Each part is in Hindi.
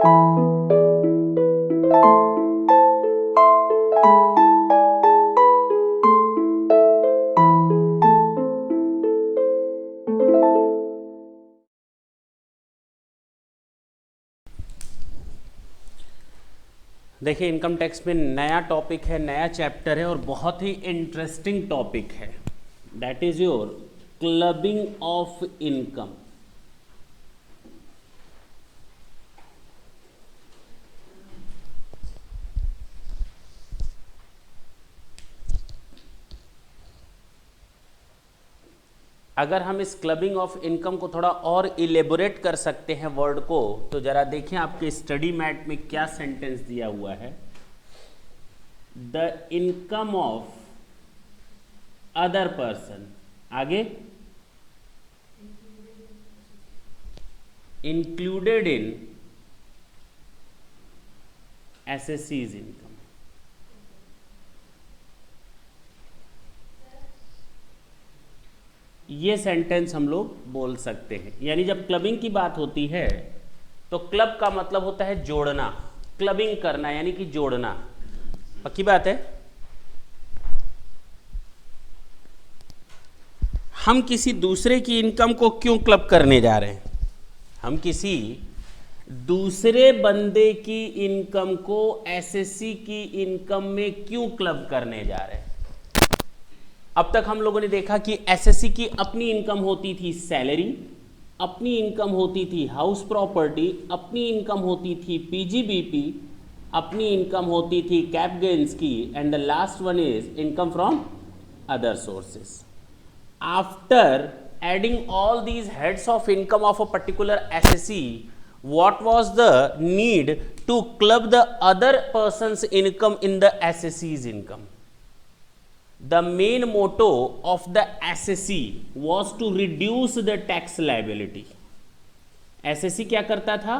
देखिए, इनकम टैक्स में नया टॉपिक है, नया चैप्टर है और बहुत ही इंटरेस्टिंग टॉपिक है। That is your clubbing of income. अगर हम इस क्लबिंग ऑफ इनकम को थोड़ा और इलेबोरेट कर सकते हैं वर्ड को, तो जरा देखें आपके स्टडी मैट में क्या सेंटेंस दिया हुआ है। The income of other person, आगे इंक्लूडेड इन एसएससीज इनकम। ये सेंटेंस हम लोग बोल सकते हैं। यानी जब क्लबिंग की बात होती है तो क्लब का मतलब होता है जोड़ना, क्लबिंग करना यानी कि जोड़ना। पक्की बात है। हम किसी दूसरे की इनकम को क्यों क्लब करने जा रहे हैं? हम किसी दूसरे बंदे की इनकम को एसएससी की इनकम में क्यों क्लब करने जा रहे हैं? अब तक हम लोगों ने देखा कि एसएससी की अपनी इनकम होती थी सैलरी, अपनी इनकम होती थी हाउस प्रॉपर्टी, अपनी इनकम होती थी पीजीबीपी, अपनी इनकम होती थी कैप गेन्स की, and the last one is income from other sources. After adding all these heads of income of a particular SSC, what was the need to club the other person's income in the SSC's income? The main motto of the SSC was to reduce the tax liability. SSC क्या करता था?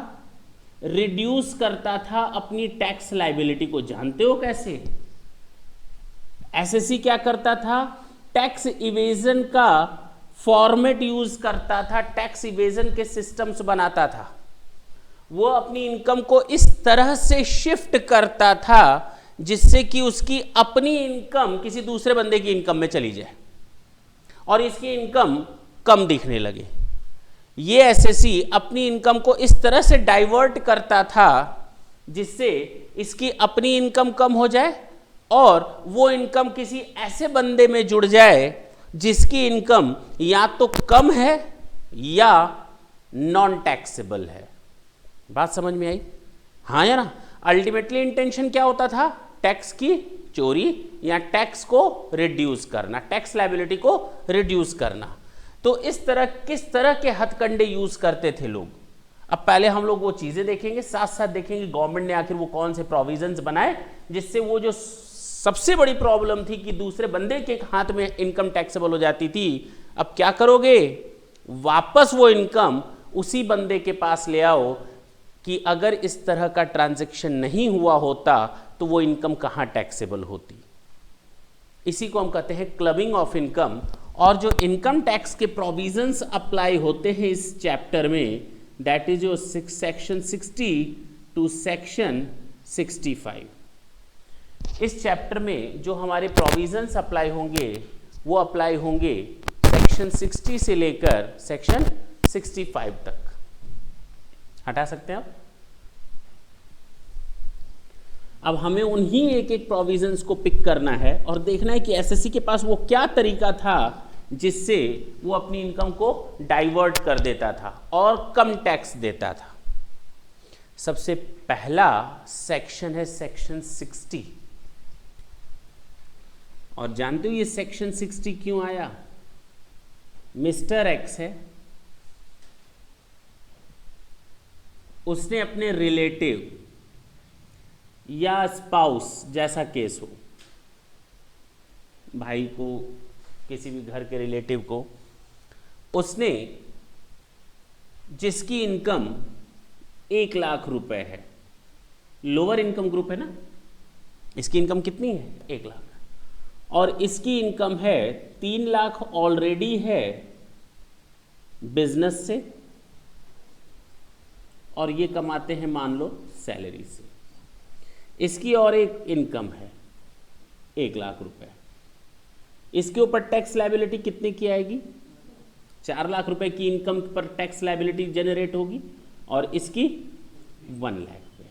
रिड्यूस करता था अपनी टैक्स लाइबिलिटी को। जानते हो कैसे? SSC क्या करता था? टैक्स इवेजन का फॉर्मेट यूज करता था, टैक्स इवेजन के सिस्टम्स बनाता था। वो अपनी इनकम को इस तरह से शिफ्ट करता था जिससे कि उसकी अपनी इनकम किसी दूसरे बंदे की इनकम में चली जाए और इसकी इनकम कम दिखने लगे। ये एसएससी अपनी इनकम को इस तरह से डाइवर्ट करता था जिससे इसकी अपनी इनकम कम हो जाए और वो इनकम किसी ऐसे बंदे में जुड़ जाए जिसकी इनकम या तो कम है या नॉन टैक्सेबल है। बात समझ में आई? हाँ या ना? अल्टीमेटली इंटेंशन क्या होता था? टैक्स की चोरी या टैक्स को रिड्यूस करना, टैक्स लायबिलिटी को रिड्यूस करना। तो इस तरह किस तरह के हथकंडे यूज करते थे लोग। अब पहले हम लोग वो चीजें देखेंगे, साथ साथ देखेंगे गवर्नमेंट ने आखिर वो कौन से प्रोविजंस बनाए जिससे वो जो सबसे बड़ी प्रॉब्लम थी कि दूसरे बंदे के हाथ में इनकम टैक्सेबल हो जाती थी, अब क्या करोगे? वापस वो इनकम उसी बंदे के पास ले आओ कि अगर इस तरह का ट्रांजैक्शन नहीं हुआ होता तो वो इनकम कहाँ टैक्सेबल होती। इसी को हम कहते हैं क्लबिंग ऑफ इनकम। और जो इनकम टैक्स के प्रोविजंस अप्लाई होते हैं इस चैप्टर में, दैट इज जो सेक्शन 60 टू सेक्शन 65। इस चैप्टर में जो हमारे प्रोविजंस अप्लाई होंगे वो अप्लाई होंगे सेक्शन 60 से लेकर सेक्शन 65 तक। हटा सकते हैं आप। अब हमें उन्हीं एक एक प्रोविजंस को पिक करना है और देखना है कि एसएससी के पास वो क्या तरीका था जिससे वो अपनी इनकम को डाइवर्ट कर देता था और कम टैक्स देता था। सबसे पहला सेक्शन है सेक्शन 60। और जानते हो ये सेक्शन 60 क्यों आया? मिस्टर एक्स है, उसने अपने रिलेटिव या स्पाउस जैसा केस हो, भाई को, किसी भी घर के रिलेटिव को, उसने जिसकी इनकम 1 लाख रुपए है, लोअर इनकम ग्रुप है ना, इसकी इनकम कितनी है? 1 लाख। और इसकी इनकम है 3 लाख ऑलरेडी है बिजनेस से और ये कमाते हैं मान लो सैलरी से। इसकी और एक इनकम है 1 लाख रुपए, इसके ऊपर टैक्स लायबिलिटी कितने की आएगी? 4 लाख रुपए की इनकम पर टैक्स लायबिलिटी जनरेट होगी और इसकी 1 लाख रुपए।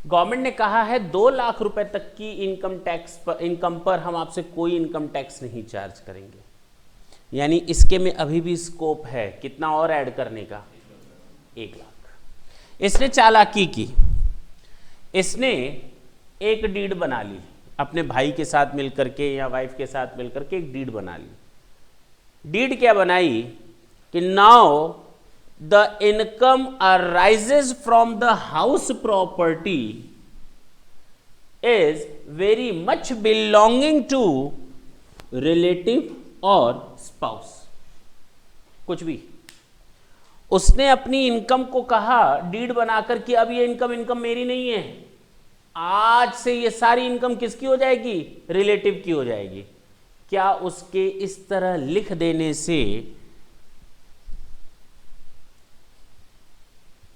गवर्नमेंट ने कहा है 2 लाख रुपए तक की इनकम पर हम आपसे कोई इनकम टैक्स नहीं चार्ज करेंगे, यानी इसके में अभी भी स्कोप है कितना और ऐड करने का? 1 लाख। इसने चालाकी की, इसने एक डीड बना ली अपने भाई के साथ मिलकर के या वाइफ के साथ मिलकर के, एक डीड बना ली। डीड क्या बनाई कि now the income arises from the house property is very much belonging to relative और स्पाउस, कुछ भी। उसने अपनी इनकम को कहा डीड बनाकर कि अब ये इनकम मेरी नहीं है, आज से ये सारी इनकम किसकी हो जाएगी? रिलेटिव की हो जाएगी। क्या उसके इस तरह लिख देने से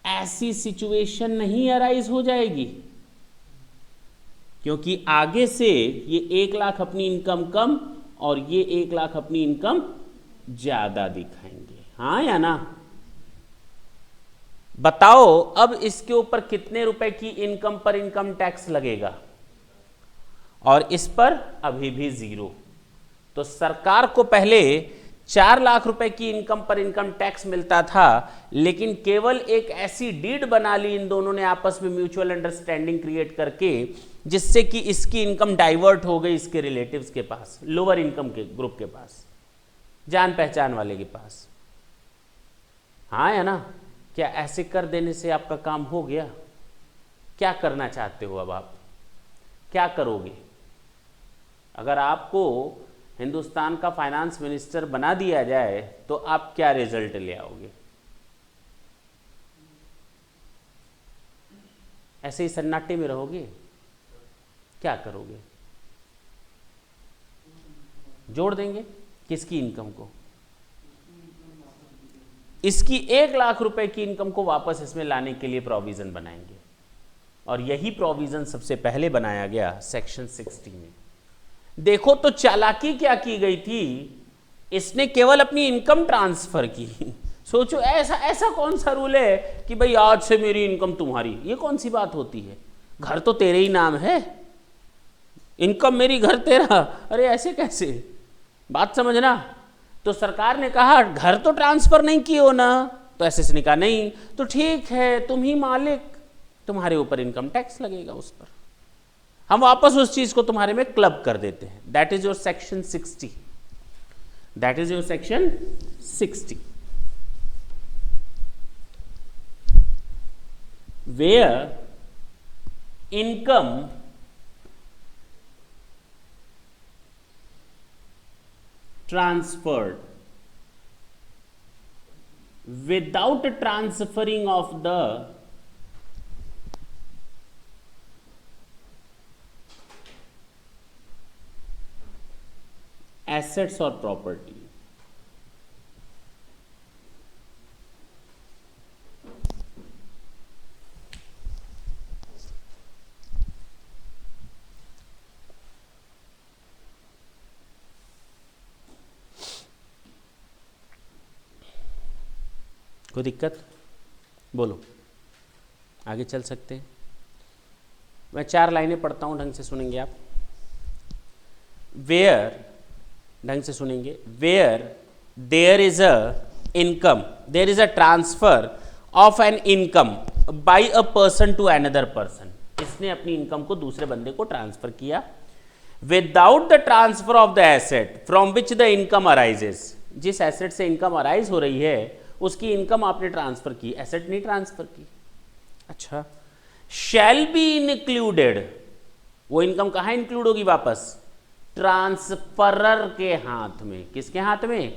ऐसी सिचुएशन नहीं अराइज हो जाएगी? क्योंकि आगे से ये 1 लाख अपनी इनकम कम और ये 1 लाख अपनी इनकम ज्यादा दिखाएंगे, हाँ या ना? बताओ अब इसके ऊपर कितने रुपए की इनकम पर इनकम टैक्स लगेगा? और इस पर अभी भी 0। तो सरकार को पहले 4 लाख रुपए की इनकम पर इनकम टैक्स मिलता था, लेकिन केवल एक ऐसी डीड बना ली इन दोनों ने आपस में म्यूचुअल अंडरस्टैंडिंग क्रिएट करके, जिससे कि इसकी इनकम डाइवर्ट हो गई इसके रिलेटिव्स के पास, लोअर इनकम के ग्रुप के पास, जान पहचान वाले के पास, हाँ या ना? क्या ऐसे कर देने से आपका काम हो गया? क्या करना चाहते हो? अब आप क्या करोगे? अगर आपको हिंदुस्तान का फाइनेंस मिनिस्टर बना दिया जाए तो आप क्या रिजल्ट ले आओगे? ऐसे ही सन्नाटे में रहोगे? क्या करोगे? जोड़ देंगे किसकी इनकम को? इसकी 1 लाख रुपए की इनकम को वापस इसमें लाने के लिए प्रोविजन बनाएंगे, और यही प्रोविजन सबसे पहले बनाया गया सेक्शन 60 में। देखो तो चालाकी क्या की गई थी, इसने केवल अपनी इनकम ट्रांसफर की। सोचो ऐसा कौन सा रूल है कि भाई आज से मेरी इनकम तुम्हारी? ये कौन सी बात होती है? घर तो तेरे ही नाम है, इनकम मेरी, घर तेरा। अरे ऐसे कैसे? बात समझना। तो सरकार ने कहा घर तो ट्रांसफर नहीं किए हो ना, तो एसएस ने कहा नहीं, तो ठीक है तुम ही मालिक, तुम्हारे ऊपर इनकम टैक्स लगेगा उस पर, हम वापस उस चीज को तुम्हारे में क्लब कर देते हैं। That is your section 60, that is your section 60, where income transferred without transferring of the assets or property. कोई दिक्कत? बोलो, आगे चल सकते हैं? मैं 4 लाइनें पढ़ता हूं, ढंग से सुनेंगे आप। वेयर, ढंग से सुनेंगे, where there is a income, there is a transfer of an income by a person to another person. इसने अपनी इनकम को दूसरे बंदे को ट्रांसफर किया। Without the transfer of the asset from which the income arises, जिस एसेट से इनकम अराइज हो रही है उसकी इनकम आपने ट्रांसफर की, एसेट नहीं ट्रांसफर की। अच्छा, शैल बी इंक्लूडेड, वो इनकम कहां इंक्लूड होगी वापस? ट्रांसफरर के हाथ में। किसके हाथ में?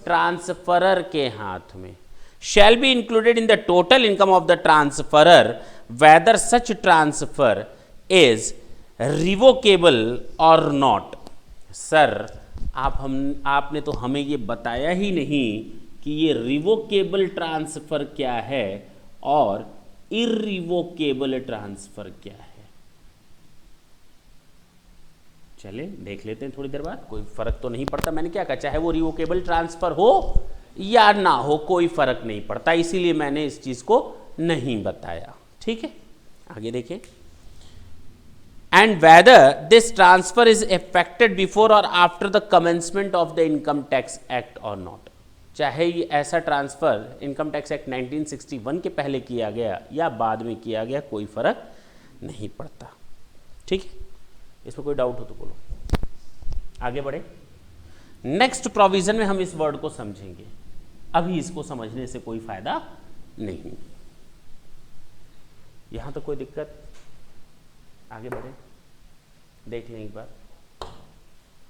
ट्रांसफरर के हाथ में। Shall be included in the total income of the transferor whether such transfer is revocable और नॉट। सर आपने तो हमें ये बताया ही नहीं कि ये रिवोकेबल ट्रांसफर क्या है और इर्रिवोकेबल ट्रांसफर क्या है। चले देख लेते हैं थोड़ी देर बाद, कोई फर्क तो नहीं पड़ता। मैंने क्या कहा, चाहे वो रिवोकेबल ट्रांसफर हो या ना हो कोई फर्क नहीं पड़ता, इसीलिए मैंने इस चीज को नहीं बताया। ठीक है, आगे देखें। And whether this transfer is effected before और after the commencement of the income tax act और नॉट, चाहे ये ऐसा ट्रांसफर इनकम टैक्स एक्ट 1961 के पहले किया गया या बाद में किया गया, कोई फर्क नहीं पड़ता। ठीक है, इसमें कोई डाउट हो तो बोलो। आगे बढ़े, नेक्स्ट प्रोविजन में हम इस वर्ड को समझेंगे, अभी इसको समझने से कोई फायदा नहीं। यहां तो कोई दिक्कत, आगे बढ़े, देख लें एक बार।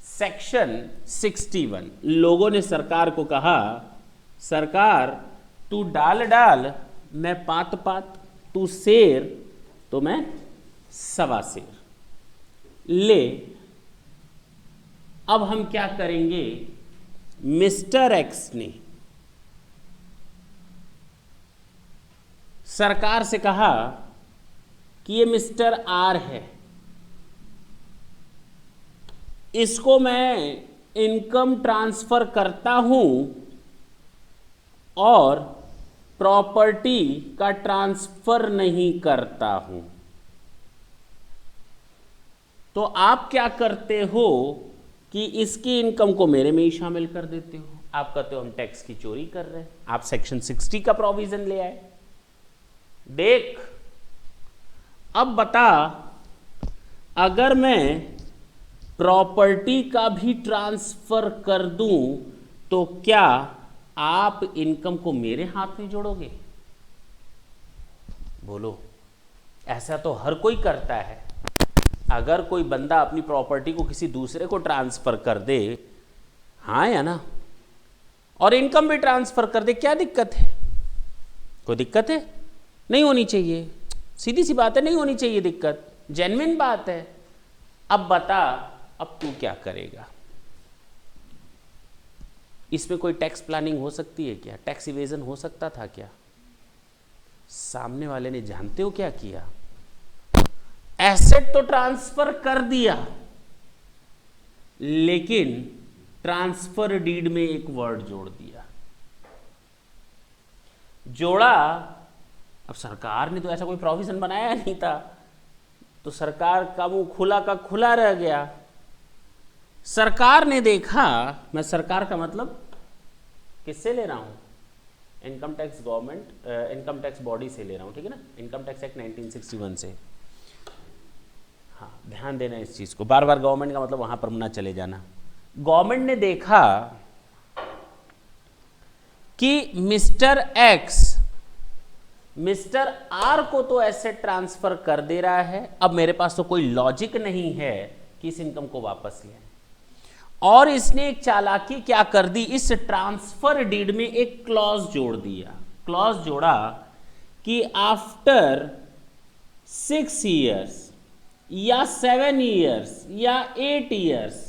सेक्शन 61, लोगों ने सरकार को कहा, सरकार तू डाल डाल मैं पात पात, तू शेर तो मैं सवा शेर ले। अब हम क्या करेंगे, मिस्टर एक्स ने सरकार से कहा कि ये मिस्टर आर है, इसको मैं इनकम ट्रांसफर करता हूं और प्रॉपर्टी का ट्रांसफर नहीं करता हूं। तो आप क्या करते हो कि इसकी इनकम को मेरे में ही शामिल कर देते हो। आप कहते हो हम टैक्स की चोरी कर रहे हैं, आप सेक्शन 60 का प्रोविजन ले आए। देख अब बता, अगर मैं प्रॉपर्टी का भी ट्रांसफर कर दूं तो क्या आप इनकम को मेरे हाथ में जोड़ोगे? बोलो, ऐसा तो हर कोई करता है। अगर कोई बंदा अपनी प्रॉपर्टी को किसी दूसरे को ट्रांसफर कर दे, हाँ या ना, और इनकम भी ट्रांसफर कर दे, क्या दिक्कत है? कोई दिक्कत है? नहीं होनी चाहिए, सीधी सी बात है, नहीं होनी चाहिए दिक्कत, जेन्युइन बात है। अब बता, अब तू क्या करेगा? इसमें कोई टैक्स प्लानिंग हो सकती है क्या? टैक्स इवेजन हो सकता था क्या? सामने वाले ने जानते हो क्या किया? एसेट तो ट्रांसफर कर दिया, लेकिन ट्रांसफर डीड में एक वर्ड जोड़ दिया। जोड़ा, अब सरकार ने तो ऐसा कोई प्रोविजन बनाया नहीं था, तो सरकार का मुंह खुला का खुला रह गया। सरकार ने देखा, मैं सरकार का मतलब किससे ले रहा हूं? Income tax government, income tax body से ले रहा हूं, ठीक है ना, इनकम टैक्स एक्ट 1961 से। हाँ, ध्यान देना इस चीज को, बार बार गवर्नमेंट का मतलब वहां पर ना चले जाना। गवर्नमेंट ने देखा कि मिस्टर एक्स मिस्टर आर को तो एसेट ट्रांसफर कर दे रहा है, अब मेरे पास तो कोई लॉजिक नहीं है कि इस इनकम को वापस लें, और इसने एक चालाकी क्या कर दी, इस ट्रांसफर डीड में एक क्लॉज जोड़ दिया। क्लॉज जोड़ा कि आफ्टर 6 years या 7 years या 8 years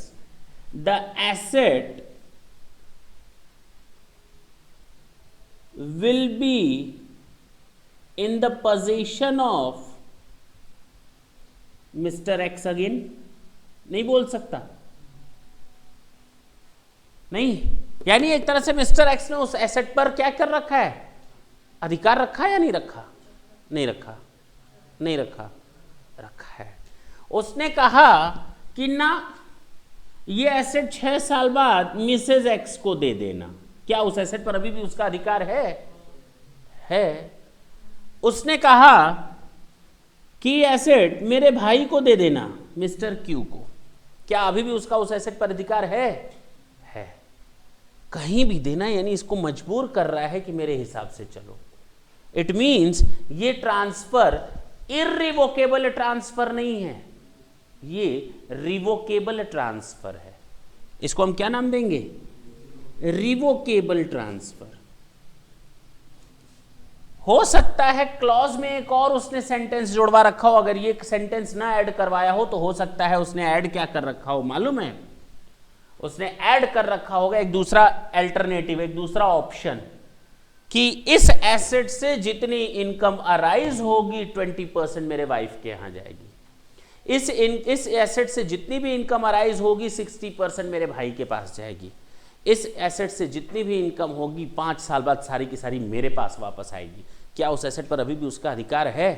the asset will be in the possession of Mr. X again। नहीं बोल सकता, नहीं, यानी एक तरह से मिस्टर एक्स ने उस एसेट पर क्या कर रखा है? अधिकार रखा है या नहीं रखा? नहीं रखा, नहीं रखा, रखा है। उसने कहा कि ना, ये एसेट 6 साल बाद मिसेज एक्स को दे देना। क्या उस एसेट पर अभी भी उसका अधिकार है? है। उसने कहा कि एसेट मेरे भाई को दे देना, मिस्टर क्यू को। क्या अभी भी उसका उस एसेट पर अधिकार है? है। कहीं भी देना, यानी इसको मजबूर कर रहा है कि मेरे हिसाब से चलो। इट मींस ये ट्रांसफर इर्रिवोकेबल ट्रांसफर नहीं है, ये रिवोकेबल ट्रांसफर है। इसको हम क्या नाम देंगे? Revocable transfer. हो सकता है क्लॉज में एक और उसने सेंटेंस जोड़वा रखा हो, अगर ये सेंटेंस ना ऐड करवाया हो तो हो सकता है उसने ऐड क्या कर रखा हो मालूम है? उसने ऐड कर रखा होगा एक दूसरा अल्टरनेटिव, एक दूसरा ऑप्शन कि इस एसेट से जितनी इनकम अराइज होगी 20% मेरे वाइफ के यहां जाएगी, इस एसेट से जितनी भी इनकम अराइज होगी 60% मेरे भाई के पास जाएगी, इस एसेट से जितनी भी इनकम होगी 5 साल बाद सारी की सारी मेरे पास वापस आएगी। क्या उस एसेट पर अभी भी उसका अधिकार है?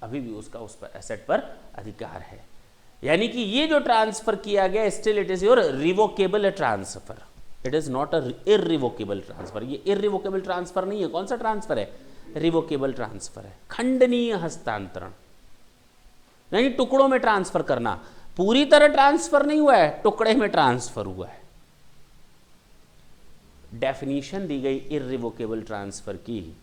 अभी भी उसका उस पर एसेट पर अधिकार है। यानी कि ये जो ट्रांसफर किया गया still it is your revocable transfer, it is not a irrevocable transfer. ये इररिवोकेबल ट्रांसफर नहीं है। कौन सा ट्रांसफर है? रिवोकेबल ट्रांसफर है। खंडनीय हस्तांतरण यानी टुकड़ों में ट्रांसफर करना, पूरी तरह ट्रांसफर नहीं हुआ है, टुकड़े में ट्रांसफर हुआ है। डेफिनेशन दी गई इररिवोकेबल ट्रांसफर की।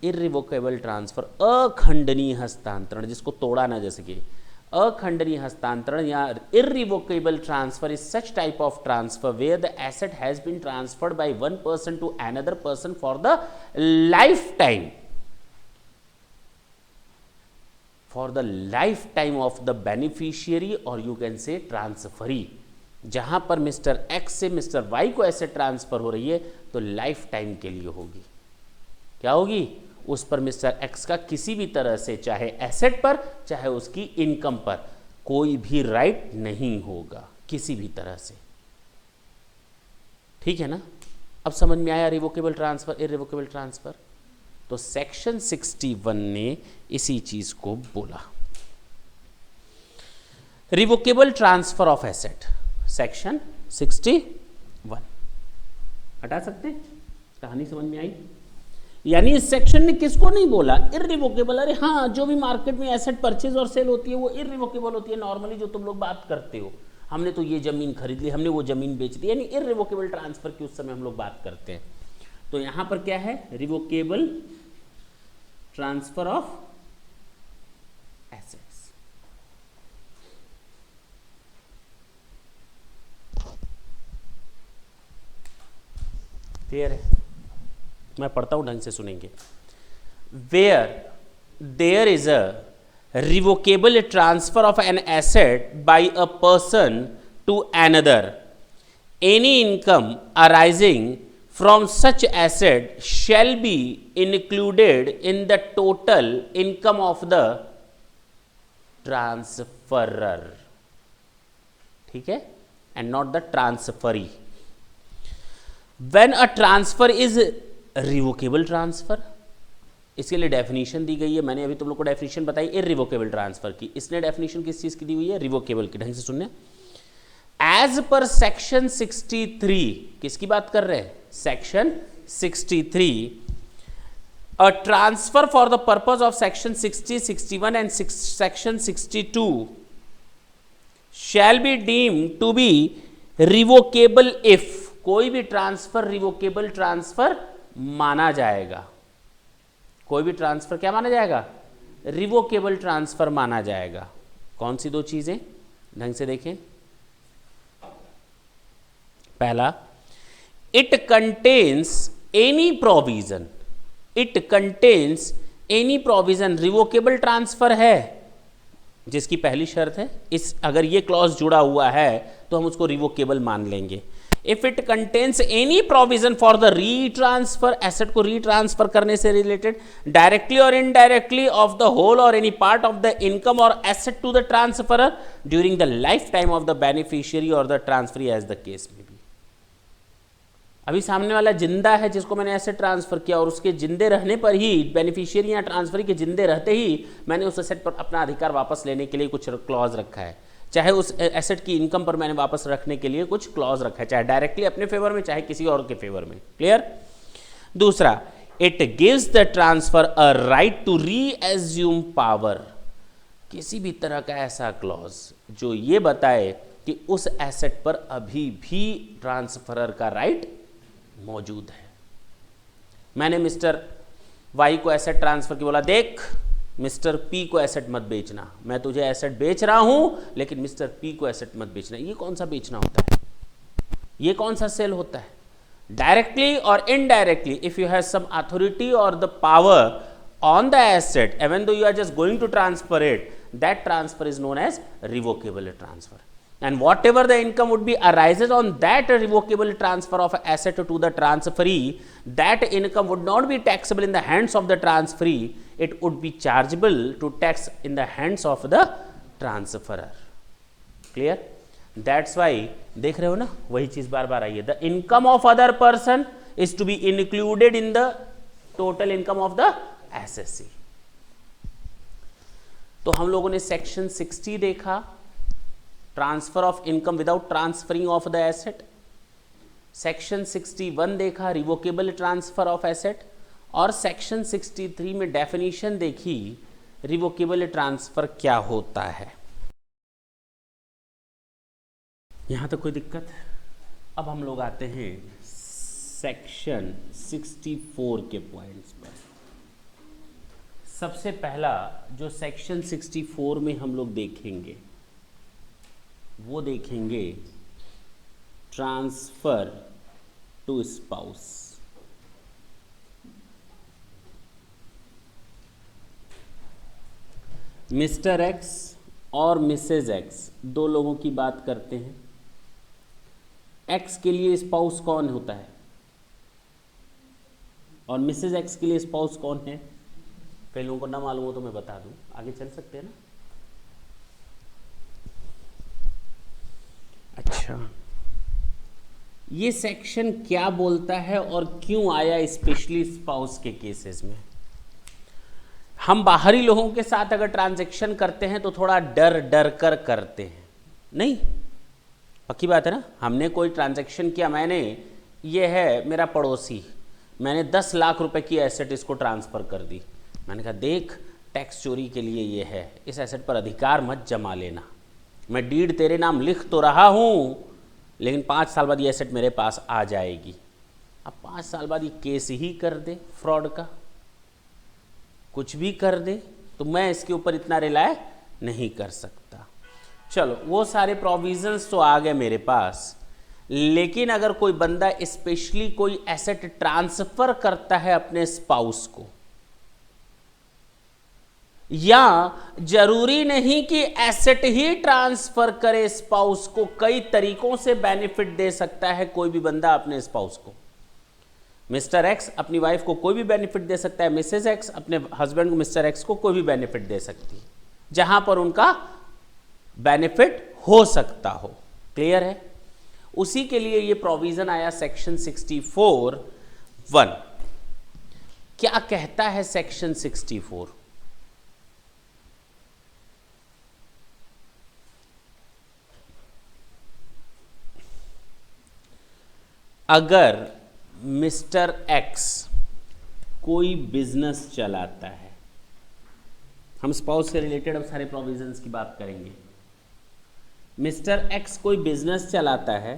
इररिवोकेबल ट्रांसफर अखंडनीय हस्तांतरण, जिसको तोड़ा ना जा सके। अखंडनीय हस्तांतरण या irrevocable transfer is such type of transfer where the asset has been transferred by one person to another person for the life time, for the life time of the beneficiary, और यू कैन से ट्रांसफरी। जहां पर मिस्टर एक्स से मिस्टर वाई को एसेट ट्रांसफर हो रही है तो लाइफ टाइम के लिए होगी। क्या होगी? उस पर मिस्टर एक्स का किसी भी तरह से, चाहे एसेट पर चाहे उसकी इनकम पर, कोई भी राइट नहीं होगा किसी भी तरह से। ठीक है ना? अब समझ में आया रिवोकेबल ट्रांसफर, इररिवोकेबल ट्रांसफर। तो सेक्शन 61 ने इसी चीज को बोला। Revocable transfer of asset, section 61 हटा सकते हैं। कहानी समझ में आई? यानी इस सेक्शन ने किसको नहीं बोला? इररिवोकेबल। अरे हाँ, जो भी मार्केट में एसेट परचेज और सेल होती है वो इररिवोकेबल होती है। नॉर्मली जो तुम लोग बात करते हो, हमने तो ये जमीन खरीद ली, हमने वो जमीन बेच दी, यानी इररिवोकेबल ट्रांसफर की उस समय हम लोग बात करते हैं। तो यहां पर क्या है? Revocable transfer of assets. Clear है? मैं पढ़ता हूं, ढंग से सुनेंगे। Where there is a revocable transfer of an asset by a person to another, any income arising from such asset shall be included in the total income of the transferor, ठीक है, and not the transferee. When a transfer is revocable transfer, इसके लिए डेफिनेशन दी गई है। मैंने अभी तुम लोग को डेफिनेशन बताई इररिवोकेबल ट्रांसफर की। इसने डेफिनेशन किस चीज की दी हुई है? रिवोकेबल की। ढंग से सुनने। एज पर सेक्शन 63, किसकी बात कर रहे हैं? Section 63, a transfer for the purpose of section 60, 61 and section 62 shall be deemed to be revocable if, कोई भी ट्रांसफर रिवोकेबल ट्रांसफर माना जाएगा। कोई भी ट्रांसफर क्या माना जाएगा? रिवोकेबल ट्रांसफर माना जाएगा। कौन सी दो चीजें? ढंग से देखें। पहला, it contains any provision, it contains any provision, revocable transfer है जिसकी पहली शर्त है, इस अगर ये क्लॉज जुड़ा हुआ है तो हम उसको रिवोकेबल मान लेंगे। If it contains any provision for the retransfer, asset को रीट्रांसफर करने से रिलेटेड डायरेक्टली और इनडायरेक्टली ऑफ द होल और any part of the income और asset to the transferor during the life time of the beneficiary और the transferee as the case में भी। अभी सामने वाला जिंदा है जिसको मैंने एसेट ट्रांसफर किया, और उसके जिंदे रहने पर ही, बेनिफिशियरी या ट्रांसफरी के जिंदे रहते ही मैंने उस एसेट पर अपना अधिकार वापस लेने के लिए कुछ क्लॉज रखा है। चाहे उस एसेट की इनकम पर मैंने वापस रखने के लिए कुछ क्लॉज रखा है, चाहे डायरेक्टली अपने फेवर में चाहे किसी और के फेवर में। क्लियर? दूसरा, it gives the transfer a right to reassume power, किसी भी तरह का ऐसा क्लॉज जो ये बताए कि उस एसेट पर अभी भी ट्रांसफरर का राइट मौजूद है। मैंने मिस्टर वाई को एसेट ट्रांसफर की बोला, देख मिस्टर पी को एसेट मत बेचना, मैं तुझे एसेट बेच रहा हूं लेकिन मिस्टर पी को एसेट मत बेचना। ये कौन सा बेचना होता है? ये कौन सा सेल होता है? डायरेक्टली और indirectly, if you have some authority और the power on the asset, even though you are just going to transfer it, that transfer is known as revocable transfer. and whatever the income would be arises on that revocable transfer of asset to the transferee, that income would not be taxable in the hands of the transferee, it would be chargeable to tax in the hands of the transferer. Clear? That's why देख रहे हो ना, वही चीज बार बार आई है, the income of other person is to be included in the total income of the assessee. तो हम लोगों ने सेक्शन 60 देखा, transfer of income without transferring of the asset, section 61 देखा, रिवोकेबल ट्रांसफर ऑफ एसेट, और सेक्शन 63 में डेफिनेशन देखी रिवोकेबल ट्रांसफर क्या होता है। यहां तक कोई दिक्कत? अब हम लोग आते हैं सेक्शन 64 के पॉइंट्स पर। सबसे पहला जो सेक्शन 64 में हम लोग देखेंगे वो देखेंगे transfer to spouse. Mr X और मिसेज एक्स दो लोगों की बात करते हैं। एक्स के लिए स्पाउस कौन होता है और मिसेज एक्स के लिए स्पाउस कौन है? कई लोगों को ना मालूम हो तो मैं बता दूं, आगे चल सकते हैं ना। अच्छा, ये सेक्शन क्या बोलता है और क्यों आया स्पेशली स्पाउस के केसेस में? हम बाहरी लोगों के साथ अगर ट्रांजैक्शन करते हैं तो थोड़ा डर डर कर करते हैं, नहीं? पक्की बात है ना। हमने कोई ट्रांजैक्शन किया, मैंने, ये है मेरा पड़ोसी, मैंने 10 लाख रुपए की एसेट इसको ट्रांसफ़र कर दी। मैंने कहा देख, टैक्स चोरी के लिए ये है, इस एसेट पर अधिकार मत जमा लेना। मैं डीड तेरे नाम लिख तो रहा हूँ, लेकिन 5 साल बाद ये एसेट मेरे पास आ जाएगी। अब 5 साल बाद ये केस ही कर दे फ्रॉड का, कुछ भी कर दे, तो मैं इसके ऊपर इतना रिलाय नहीं कर सकता। चलो, वो सारे प्रोविजंस तो आ गए मेरे पास, लेकिन अगर कोई बंदा स्पेशली कोई एसेट ट्रांसफर करता है अपने स्पाउस को, या जरूरी नहीं कि एसेट ही ट्रांसफर करे स्पाउस को, कई तरीकों से बेनिफिट दे सकता है कोई भी बंदा अपने स्पाउस को। मिस्टर एक्स अपनी वाइफ को कोई भी बेनिफिट दे सकता है, मिसेज एक्स अपने हस्बैंड को, मिस्टर एक्स को कोई भी बेनिफिट दे सकती है, जहां पर उनका बेनिफिट हो सकता हो। क्लियर है? उसी के लिए ये प्रोविजन आया सेक्शन 64(1). क्या कहता है सेक्शन 64? अगर मिस्टर एक्स कोई बिजनेस चलाता है, हम स्पाउस से रिलेटेड अब सारे प्रोविजंस की बात करेंगे। मिस्टर एक्स कोई बिजनेस चलाता है,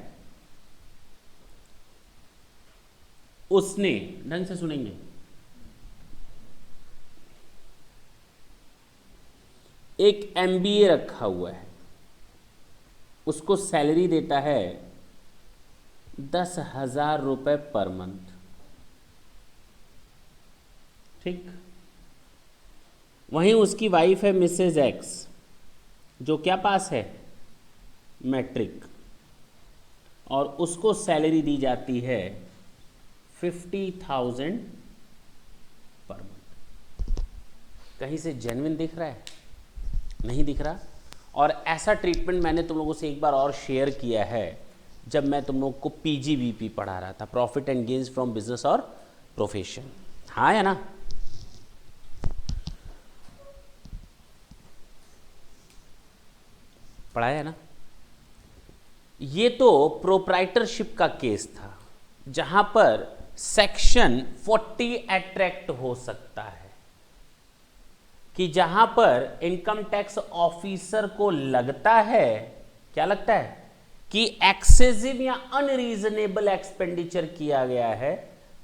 उसने, ढंग से सुनेंगे, एक MBA रखा हुआ है, उसको सैलरी देता है 10,000 रुपए पर मंथ। ठीक? वहीं उसकी वाइफ है मिसेज एक्स, जो क्या पास है, मैट्रिक, और उसको सैलरी दी जाती है 50,000 पर मंथ। कहीं से जेन्युइन दिख रहा है? नहीं दिख रहा। और ऐसा ट्रीटमेंट मैंने तुम लोगों से एक बार और शेयर किया है जब मैं तुम लोगों को PGBP पढ़ा रहा था, profit and gains from business और प्रोफेशन। हाँ या ना? पढ़ाया ना? ये तो प्रोप्राइटरशिप का केस था, जहां पर सेक्शन 40 अट्रैक्ट हो सकता है, कि जहां पर इनकम टैक्स ऑफिसर को लगता है, क्या लगता है, कि एक्सेसिव या अनरीजनेबल एक्सपेंडिचर किया गया है,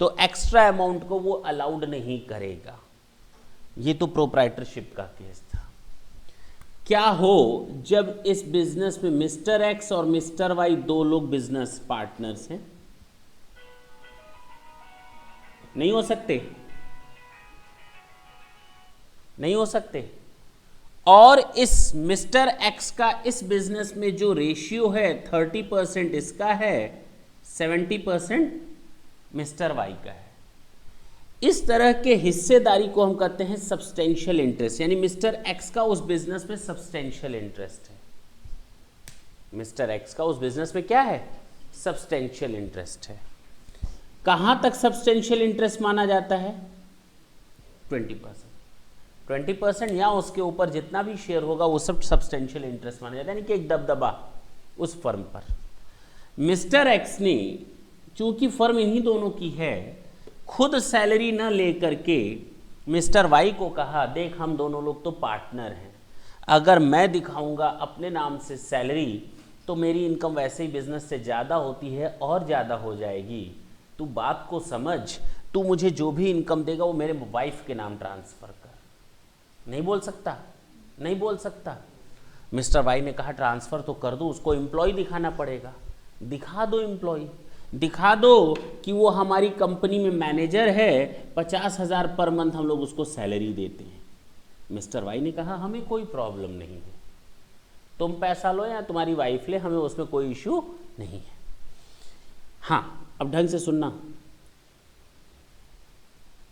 तो एक्स्ट्रा अमाउंट को वो अलाउड नहीं करेगा। ये तो प्रोप्राइटरशिप का केस था। क्या हो जब इस बिजनेस में मिस्टर एक्स और मिस्टर वाई दो लोग बिजनेस पार्टनर्स हैं? नहीं हो सकते? नहीं हो सकते। और इस मिस्टर एक्स का इस बिजनेस में जो रेशियो है 30% इसका है, 70% मिस्टर वाई का है। इस तरह के हिस्सेदारी को हम कहते हैं सब्सटेंशियल इंटरेस्ट, यानी मिस्टर एक्स का उस बिजनेस में सब्सटेंशियल इंटरेस्ट है। मिस्टर एक्स का उस बिजनेस में क्या है? सब्सटेंशियल इंटरेस्ट है। कहां तक सब्सटेंशियल इंटरेस्ट माना जाता है? 20% या उसके ऊपर जितना भी शेयर होगा वो सब सब्सटेंशियल इंटरेस्ट माना जाता है, यानी कि एक दबदबा उस फर्म पर। मिस्टर एक्स ने, चूंकि फर्म इन्हीं दोनों की है, खुद सैलरी न लेकर के मिस्टर वाई को कहा, देख हम दोनों लोग तो पार्टनर हैं, अगर मैं दिखाऊंगा अपने नाम से सैलरी तो मेरी इनकम वैसे ही बिजनेस से ज़्यादा होती है और ज़्यादा हो जाएगी, तू बात को समझ, तू मुझे जो भी इनकम देगा वो मेरे वाइफ के नाम ट्रांसफ़र कर। नहीं बोल सकता, नहीं बोल सकता। मिस्टर वाई ने कहा ट्रांसफ़र तो कर दो, उसको एम्प्लॉय दिखाना पड़ेगा। दिखा दो एम्प्लॉय, दिखा दो कि वो हमारी कंपनी में मैनेजर है, 50,000 पर मंथ हम लोग उसको सैलरी देते हैं। मिस्टर वाई ने कहा हमें कोई प्रॉब्लम नहीं है, तुम पैसा लो या तुम्हारी वाइफ ले, हमें उसमें कोई इश्यू नहीं है। हाँ, अब ढंग से सुनना।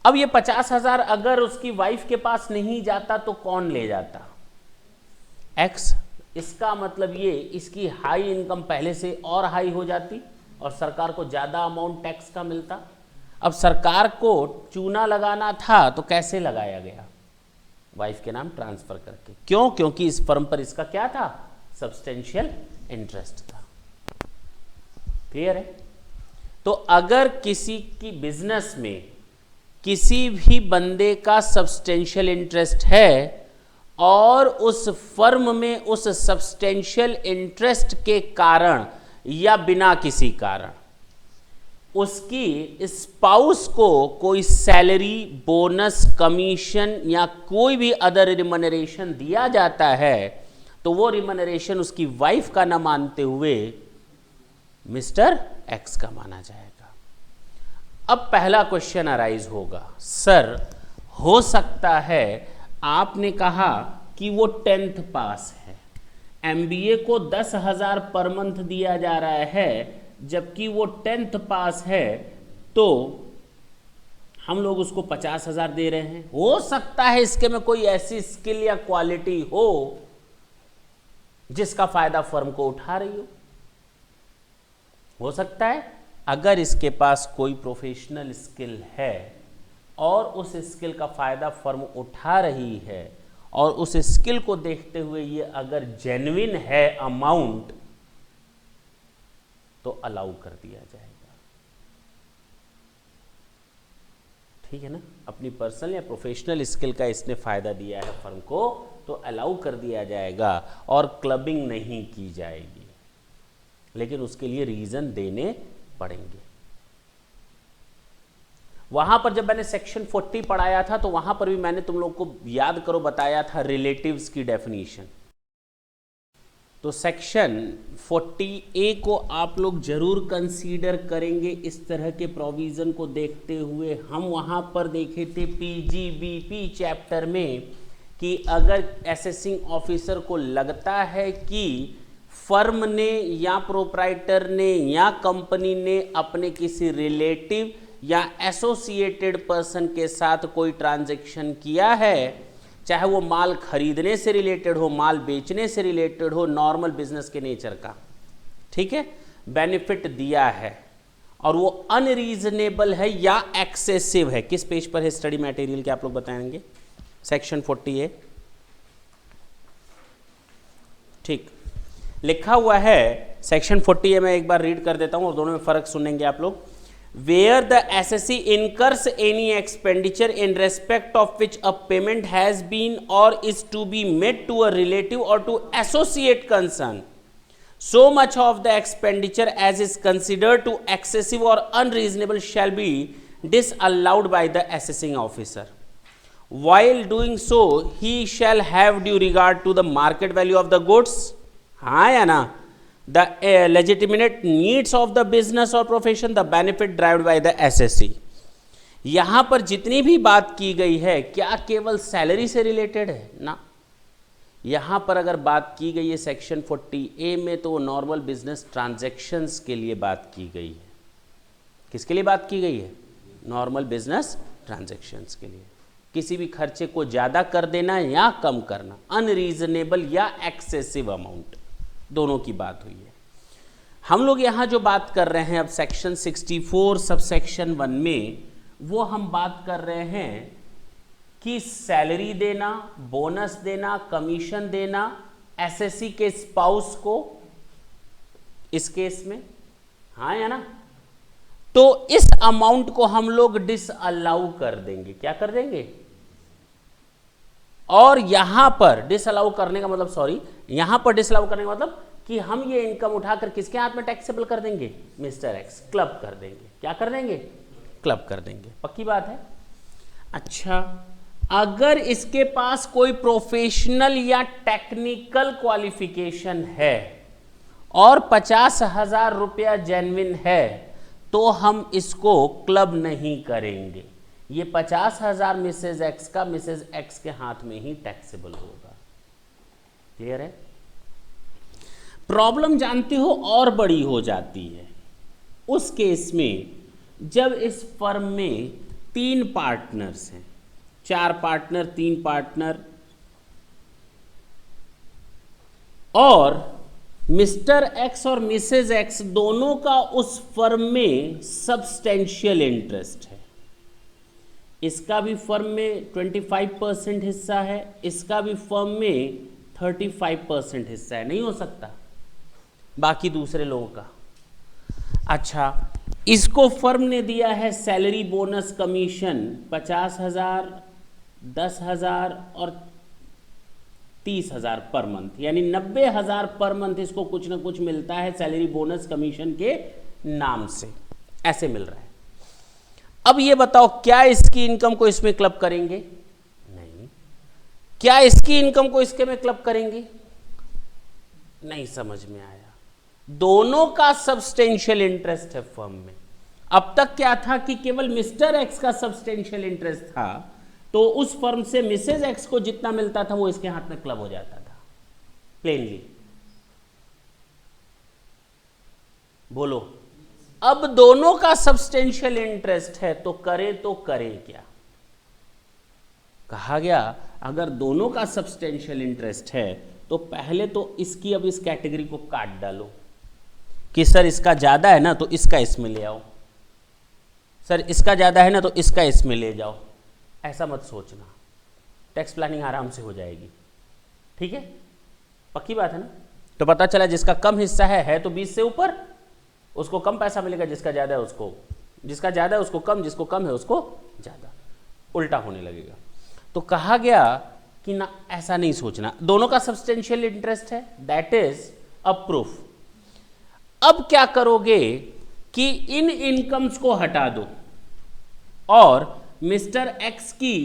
अब ये 50,000 अगर उसकी वाइफ के पास नहीं जाता तो कौन ले जाता? एक्स। इसका मतलब ये, इसकी हाई इनकम पहले से और हाई हो जाती और सरकार को ज़्यादा अमाउंट टैक्स का मिलता। अब सरकार को चूना लगाना था तो कैसे लगाया गया? वाइफ के नाम ट्रांसफ़र करके। क्यों? क्योंकि इस फर्म पर इसका क्या था? सब्सटेंशियल इंटरेस्ट था। क्लियर है? तो अगर किसी की बिजनेस में किसी भी बंदे का सब्सटेंशियल इंटरेस्ट है और उस फर्म में उस सब्सटेंशियल इंटरेस्ट के कारण या बिना किसी कारण उसकी स्पाउस को कोई सैलरी, बोनस, कमीशन या कोई भी अदर रिमनरेशन दिया जाता है, तो वो रिमनरेशन उसकी वाइफ का ना मानते हुए मिस्टर एक्स का माना जाएगा। अब पहला क्वेश्चन अराइज होगा, सर हो सकता है आपने कहा कि वो 10th पास है, MBA को 10,000 पर मंथ दिया जा रहा है, जबकि वो 10th पास है, तो हम लोग उसको 50,000 दे रहे हैं। हो सकता है इसके में कोई ऐसी स्किल या क्वालिटी हो जिसका फायदा फर्म को उठा रही हो सकता है। अगर इसके पास कोई प्रोफेशनल स्किल है और उस स्किल का फायदा फर्म उठा रही है और उस स्किल को देखते हुए ये अगर जेन्युइन है अमाउंट, तो अलाउ कर दिया जाएगा। ठीक है ना? अपनी पर्सनल या प्रोफेशनल स्किल का इसने फायदा दिया है फर्म को, तो अलाउ कर दिया जाएगा और क्लबिंग नहीं की जाएगी, लेकिन उसके लिए रीजन देने पड़ेंगे। वहां पर जब मैंने सेक्शन 40 पढ़ाया था तो वहां पर भी मैंने तुम लोग को याद करो बताया था रिलेटिव्स की डेफिनेशन। तो सेक्शन 40A को आप लोग जरूर कंसीडर करेंगे। इस तरह के प्रोविजन को देखते हुए हम वहां पर देखे थे PGBP चैप्टर में कि अगर असेसिंग ऑफिसर को लगता है कि फर्म ने या प्रोप्राइटर ने या कंपनी ने अपने किसी रिलेटिव या एसोसिएटेड पर्सन के साथ कोई ट्रांजैक्शन किया है, चाहे वो माल खरीदने से रिलेटेड हो, माल बेचने से रिलेटेड हो, नॉर्मल बिजनेस के नेचर का, ठीक है, बेनिफिट दिया है और वो अनरीजनेबल है या एक्सेसिव है। किस पेज पर है स्टडी मटेरियल के आप लोग बताएंगे? Section 40A। ठीक लिखा हुआ है सेक्शन 40A में, एक बार रीड कर देता हूं और दोनों में फर्क सुनेंगे आप लोग। Where the assessee incurs any expenditure in respect of which a payment has been or is to be made to a relative or to associate concern, so much of the expenditure as is considered to excessive or unreasonable shall be disallowed by the assessing officer. While doing so, he shall have due regard to the market value of the goods, हाँ या ना, the legitimate needs of the business or profession, the benefit derived by the assessee। यहाँ पर जितनी भी बात की गई है क्या केवल सैलरी से रिलेटेड है? ना, यहां पर अगर बात की गई है सेक्शन 40A में, तो नॉर्मल बिजनेस ट्रांजैक्शंस के लिए बात की गई है। किसके लिए बात की गई है? नॉर्मल बिजनेस ट्रांजैक्शंस के लिए। किसी भी खर्चे को ज़्यादा कर देना या कम करना, अनरीजनेबल या एक्सेसिव अमाउंट, दोनों की बात हुई है। हम लोग यहाँ जो बात कर रहे हैं अब सेक्शन 64 सब सेक्शन 1 में, वो हम बात कर रहे हैं कि सैलरी देना, बोनस देना, कमीशन देना एसएससी के स्पाउस को, इस केस में, हाँ या ना? तो इस अमाउंट को हम लोग डिसअलाउ कर देंगे। क्या कर देंगे? और यहां पर डिसअलाउ करने का मतलब, सॉरी, यहां पर डिसअलाउ करने का मतलब कि हम ये इनकम उठाकर किसके हाथ में टैक्सेबल कर देंगे? मिस्टर एक्स, क्लब कर देंगे। क्या कर देंगे? क्लब कर देंगे। पक्की बात है? अच्छा, अगर इसके पास कोई प्रोफेशनल या टेक्निकल क्वालिफिकेशन है और 50,000 रुपया जेन्युइन है, तो हम इसको क्लब नहीं करेंगे। ये 50,000 मिसेज एक्स का मिसेज एक्स के हाथ में ही टैक्सेबल होगा। क्लियर है? प्रॉब्लम जानते हो और बड़ी हो जाती है उस केस में जब इस फर्म में 3 पार्टनर्स हैं, 4 पार्टनर, 3 पार्टनर, और मिस्टर एक्स और मिसेज एक्स दोनों का उस फर्म में सब्सटेंशियल इंटरेस्ट है। इसका भी फर्म में 25% हिस्सा है, इसका भी फर्म में 35% हिस्सा है। नहीं हो सकता बाकी दूसरे लोगों का। अच्छा, इसको फर्म ने दिया है सैलरी, बोनस, कमीशन 50,000, 10,000 और 30,000 पर मंथ, यानी 90,000 पर मंथ इसको कुछ ना कुछ मिलता है सैलरी, बोनस, कमीशन के नाम से। ऐसे मिल रहा है। अब ये बताओ, क्या इसकी इनकम को इसमें क्लब करेंगे? नहीं। क्या इसकी इनकम को इसके में क्लब करेंगे? नहीं समझ में आया। दोनों का सब्सटेंशियल इंटरेस्ट है फर्म में। अब तक क्या था कि केवल मिस्टर एक्स का सब्सटेंशियल इंटरेस्ट था, तो उस फर्म से मिसेज एक्स को जितना मिलता था वो इसके हाथ में क्लब हो जाता था। प्लेनली बोलो, अब दोनों का सब्सटेंशियल इंटरेस्ट है, तो करें क्या? कहा गया अगर दोनों का सब्सटेंशियल इंटरेस्ट है तो पहले तो इसकी, अब इस कैटेगरी को काट डालो कि सर इसका ज्यादा है ना तो इसका इसमें ले आओ, सर इसका ज्यादा है ना तो इसका इसमें ले जाओ। ऐसा मत सोचना, टैक्स प्लानिंग आराम से हो जाएगी। ठीक है? पक्की बात है ना? तो पता चला जिसका कम हिस्सा है तो 20 से ऊपर, उसको कम पैसा मिलेगा, जिसका ज्यादा है उसको, जिसका ज्यादा है उसको कम, जिसको कम है उसको ज्यादा, उल्टा होने लगेगा। तो कहा गया कि ना, ऐसा नहीं सोचना, दोनों का सब्सटेंशियल इंटरेस्ट है, दैट इज अ प्रूफ। अब क्या करोगे कि इन इनकम्स को हटा दो और मिस्टर एक्स की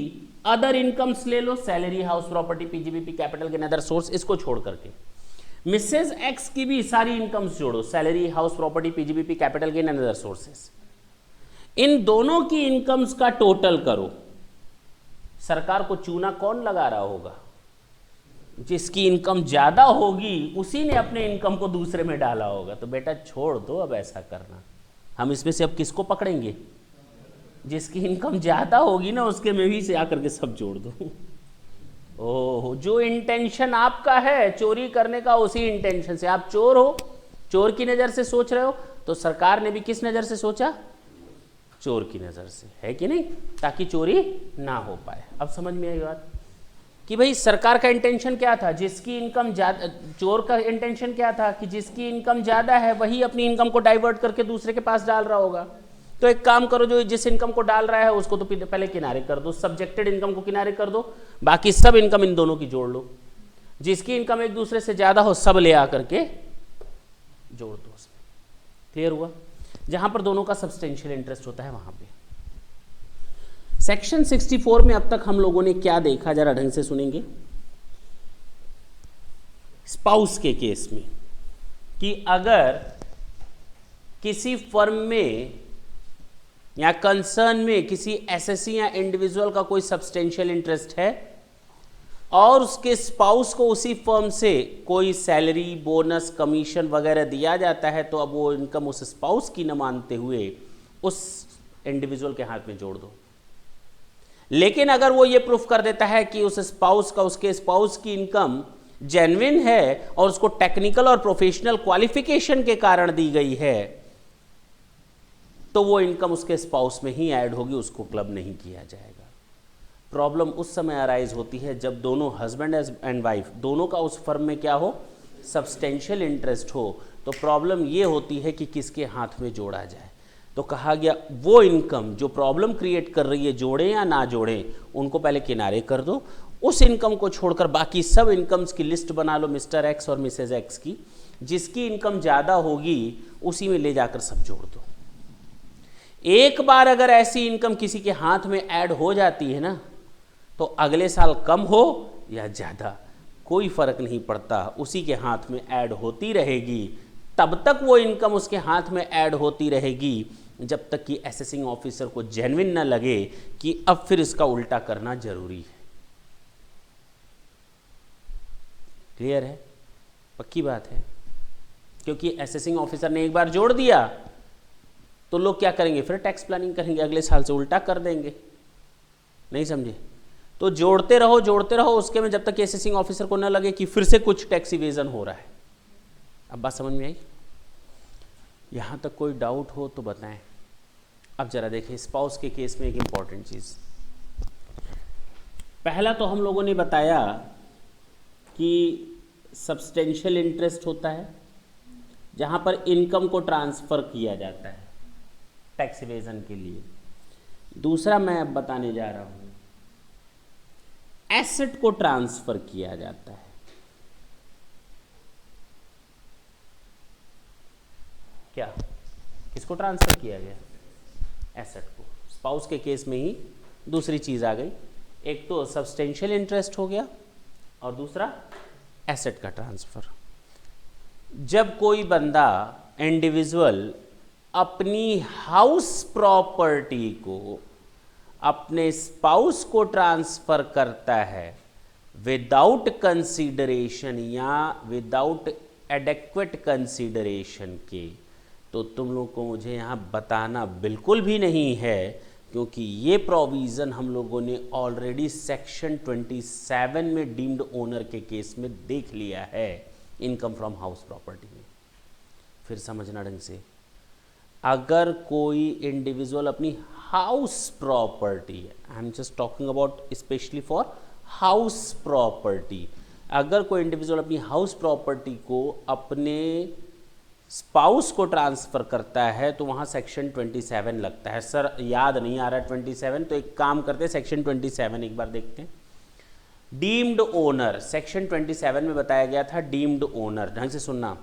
अदर इनकम्स ले लो, salary, house property, PGBP, capital gain, other source, इसको छोड़ करके मिसेज एक्स की भी सारी इनकम्स जोड़ो, salary, house property, PGBP, capital gain and other sources. इन दोनों की इनकम्स का टोटल करो। सरकार को चूना कौन लगा रहा होगा? जिसकी इनकम ज्यादा होगी उसी ने अपने इनकम को दूसरे में डाला होगा। तो बेटा छोड़ दो अब ऐसा करना। हम इसमें से अब किसको पकड़ेंगे? जिसकी इनकम ज्यादा होगी ना उसके में भी से आकर के सब जोड़ दो। ओह, जो इंटेंशन आपका है चोरी करने का, उसी इंटेंशन से आप चोर हो, चोर की नजर से सोच रहे हो, तो सरकार ने भी किस नजर से सोचा? चोर की नजर से, है कि नहीं? ताकि चोरी ना हो पाए। अब समझ में आई बात कि भाई सरकार का इंटेंशन क्या था? जिसकी इनकम ज्यादा, चोर का इंटेंशन क्या था कि जिसकी इनकम ज्यादा है वही अपनी इनकम को डाइवर्ट करके दूसरे के पास डाल रहा होगा। तो एक काम करो, जो जिस इनकम को डाल रहा है उसको तो पहले किनारे कर दो, सब्जेक्टेड इनकम को किनारे कर दो, बाकी सब इनकम इन दोनों की जोड़ लो। जिसकी इनकम एक दूसरे से ज्यादा हो सब ले आकर के जोड़ दो उसमें। क्लियर हुआ? जहां पर दोनों का सब्सटेंशियल इंटरेस्ट होता है वहां पे। सेक्शन 64 में अब तक हम लोगों ने क्या देखा, जरा ढंग से सुनेंगे। स्पाउस के केस में कि अगर किसी फर्म में या कंसर्न में किसी एसएससी या इंडिविजुअल का कोई सब्सटेंशियल इंटरेस्ट है और उसके स्पाउस को उसी फर्म से कोई सैलरी, बोनस, कमीशन वगैरह दिया जाता है, तो अब वो इनकम उस स्पाउस की न मानते हुए उस इंडिविजुअल के हाथ में जोड़ दो। लेकिन अगर वो ये प्रूफ कर देता है कि उस स्पाउस का, उसके स्पाउस की इनकम जेन्युइन है और उसको टेक्निकल और प्रोफेशनल क्वालिफिकेशन के कारण दी गई है, तो वो इनकम उसके स्पाउस में ही ऐड होगी, उसको क्लब नहीं किया जाएगा। प्रॉब्लम उस समय अराइज होती है जब दोनों हस्बैंड एंड वाइफ दोनों का उस फर्म में क्या हो, सब्सटेंशियल इंटरेस्ट हो। तो प्रॉब्लम ये होती है कि किसके हाथ में जोड़ा जाए। तो कहा गया वो इनकम जो प्रॉब्लम क्रिएट कर रही है, जोड़ें या ना जोड़ें, उनको पहले किनारे कर दो। उस इनकम को छोड़कर बाकी सब इनकम्स की लिस्ट बना लो, मिस्टर एक्स और मिसेज एक्स की। जिसकी इनकम ज़्यादा होगी उसी में ले जाकर सब जोड़ दो। एक बार अगर ऐसी इनकम किसी के हाथ में ऐड हो जाती है ना, तो अगले साल कम हो या ज़्यादा कोई फर्क नहीं पड़ता, उसी के हाथ में ऐड होती रहेगी। तब तक वो इनकम उसके हाथ में ऐड होती रहेगी जब तक कि असेसिंग ऑफिसर को जेन्युइन न लगे कि अब फिर इसका उल्टा करना जरूरी है। क्लियर है? पक्की बात है। क्योंकि असेसिंग ऑफिसर ने एक बार जोड़ दिया तो लोग क्या करेंगे, फिर टैक्स प्लानिंग करेंगे, अगले साल से उल्टा कर देंगे। नहीं समझे? तो जोड़ते रहो उसके में, जब तक असेसिंग ऑफिसर को न लगे कि फिर से कुछ टैक्स इवेजन हो रहा है। अब बात समझ में आई? यहां तक कोई डाउट हो तो बताएं। अब जरा देखें स्पाउस के केस में एक इंपॉर्टेंट चीज। पहला तो हम लोगों ने बताया कि सब्सटेंशियल इंटरेस्ट होता है जहां पर इनकम को ट्रांसफर किया जाता है टैक्स इवेजन के लिए। दूसरा मैं अब बताने जा रहा हूं, एसेट को ट्रांसफर किया जाता है। क्या? किसको ट्रांसफर किया गया? एसेट को। स्पाउस के केस में ही दूसरी चीज आ गई, एक तो सब्सटेंशियल इंटरेस्ट हो गया और दूसरा एसेट का ट्रांसफर। जब कोई बंदा, इंडिविजुअल, अपनी हाउस प्रॉपर्टी को अपने स्पाउस को ट्रांसफर करता है विदाउट कंसीडरेशन या विदाउट एडेक्वेट कंसीडरेशन के, तो तुम लोग को मुझे यहाँ बताना बिल्कुल भी नहीं है, क्योंकि ये प्रोविज़न हम लोगों ने ऑलरेडी सेक्शन 27 में डीम्ड ओनर के केस में देख लिया है, इनकम फ्रॉम हाउस प्रॉपर्टी में। फिर समझना ढंग से, अगर कोई इंडिविजुअल अपनी house property, I am just talking about specially for house property, अगर कोई इंडिविजुअल अपनी हाउस प्रॉपर्टी को अपने स्पाउस को ट्रांसफ़र करता है तो वहाँ सेक्शन 27 लगता है। सर याद नहीं आ रहा 27, तो एक काम करते हैं, सेक्शन 27 एक बार देखते हैं। डीम्ड ओनर, सेक्शन 27 में बताया गया था डीम्ड ओनर। ढंग से सुनना,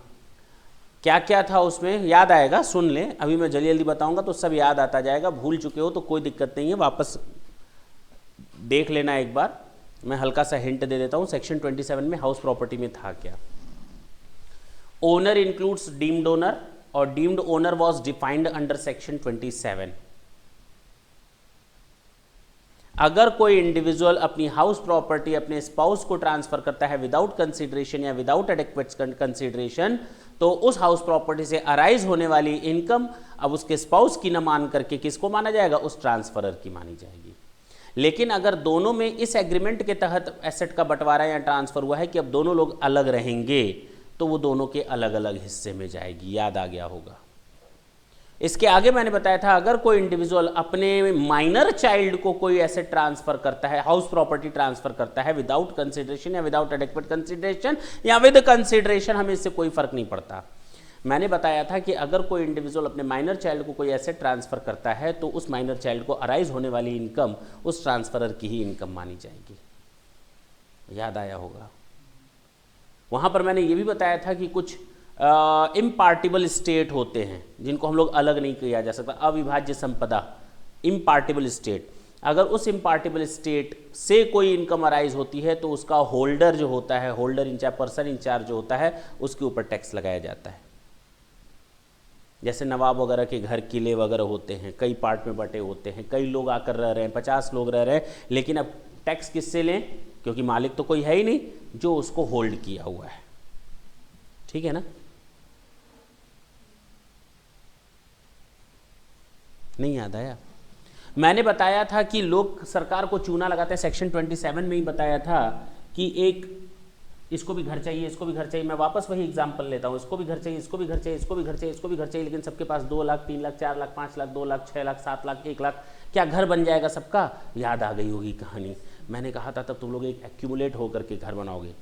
क्या क्या था उसमें, याद आएगा, सुन लें। अभी मैं जल्दी जल्दी बताऊंगा तो सब याद आता जाएगा। भूल चुके हो तो कोई दिक्कत नहीं है, वापस देख लेना एक बार। मैं हल्का सा हिंट दे देता हूं, सेक्शन 27 में हाउस प्रॉपर्टी में था क्या। ओनर इंक्लूड्स डीम्ड ओनर, और deemed owner was defined under section 27। अगर कोई इंडिविजुअल अपनी हाउस प्रॉपर्टी अपने स्पाउस को ट्रांसफर करता है विदाउट कंसीडरेशन या विदाउट एडेक्वेट कंसीडरेशन, तो उस हाउस प्रॉपर्टी से अराइज होने वाली इनकम अब उसके स्पाउस की न मान करके किसको माना जाएगा, उस ट्रांसफरर की मानी जाएगी। लेकिन अगर दोनों में इस एग्रीमेंट के तहत एसेट का बंटवारा या ट्रांसफर हुआ है कि अब दोनों लोग अलग रहेंगे, तो वो दोनों के अलग अलग हिस्से में जाएगी। याद आ गया होगा। इसके आगे मैंने बताया था, अगर कोई इंडिविजुअल अपने माइनर चाइल्ड को कोई एसेट ट्रांसफर करता है, हाउस प्रॉपर्टी ट्रांसफर करता है विदाउट कंसीडरेशन या विदाउट एडेक्वेट कंसीडरेशन या विद कंसीडरेशन, हमें इससे कोई फर्क नहीं पड़ता। मैंने बताया था कि अगर कोई इंडिविजुअल अपने माइनर चाइल्ड को कोई एसेट ट्रांसफर करता है तो उस माइनर चाइल्ड को अराइज होने वाली इनकम उस ट्रांसफरर की ही इनकम मानी जाएगी। याद आया होगा। वहां पर मैंने ये भी बताया था कि कुछ इम्पार्टिबल स्टेट होते हैं जिनको हम लोग अलग नहीं किया जा सकता। अविभाज्य संपदा, इम्पार्टिबल स्टेट, अगर उस इम्पार्टिबल स्टेट से कोई इनकम अराइज होती है तो उसका होल्डर जो होता है, होल्डर इंचार्ज, पर्सन इंचार्ज जो होता है, उसके ऊपर टैक्स लगाया जाता है। जैसे नवाब वगैरह के घर, किले वगैरह होते हैं, कई पार्ट में बटे होते हैं, कई लोग आकर रह रहे हैं, 50 लोग रह रहे हैं, लेकिन अब टैक्स किससे लें, क्योंकि मालिक तो कोई है ही नहीं जो उसको होल्ड किया हुआ है। ठीक है ना? नहीं याद आया? मैंने बताया था कि लोग सरकार को चूना लगाते हैं, सेक्शन 27 में ही बताया था कि एक इसको भी घर चाहिए, इसको भी घर चाहिए। मैं वापस वही एग्जांपल लेता हूँ, इसको भी घर चाहिए, इसको भी घर चाहिए, इसको भी घर चाहिए, इसको भी घर चाहिए, लेकिन सबके पास 2 लाख, 3 लाख, 4 लाख, 5 लाख, 2 लाख, 6 लाख, 7 लाख, 1 लाख, क्या घर बन जाएगा सबका? याद आ गई होगी कहानी। मैंने कहा था तब तुम लोग एक एक्यूमुलेट होकर के घर बनाओगे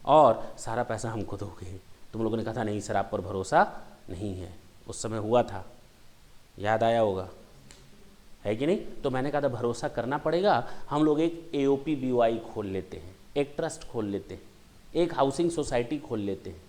और सारा पैसा हमको दोगे। तुम लोगों ने कहा था नहीं सर आप पर भरोसा नहीं है, उस समय हुआ था, याद आया होगा, है कि नहीं? तो मैंने कहा था भरोसा करना पड़ेगा, हम लोग एक AOP BOI खोल लेते हैं, एक ट्रस्ट खोल लेते हैं, एक हाउसिंग सोसाइटी खोल लेते हैं,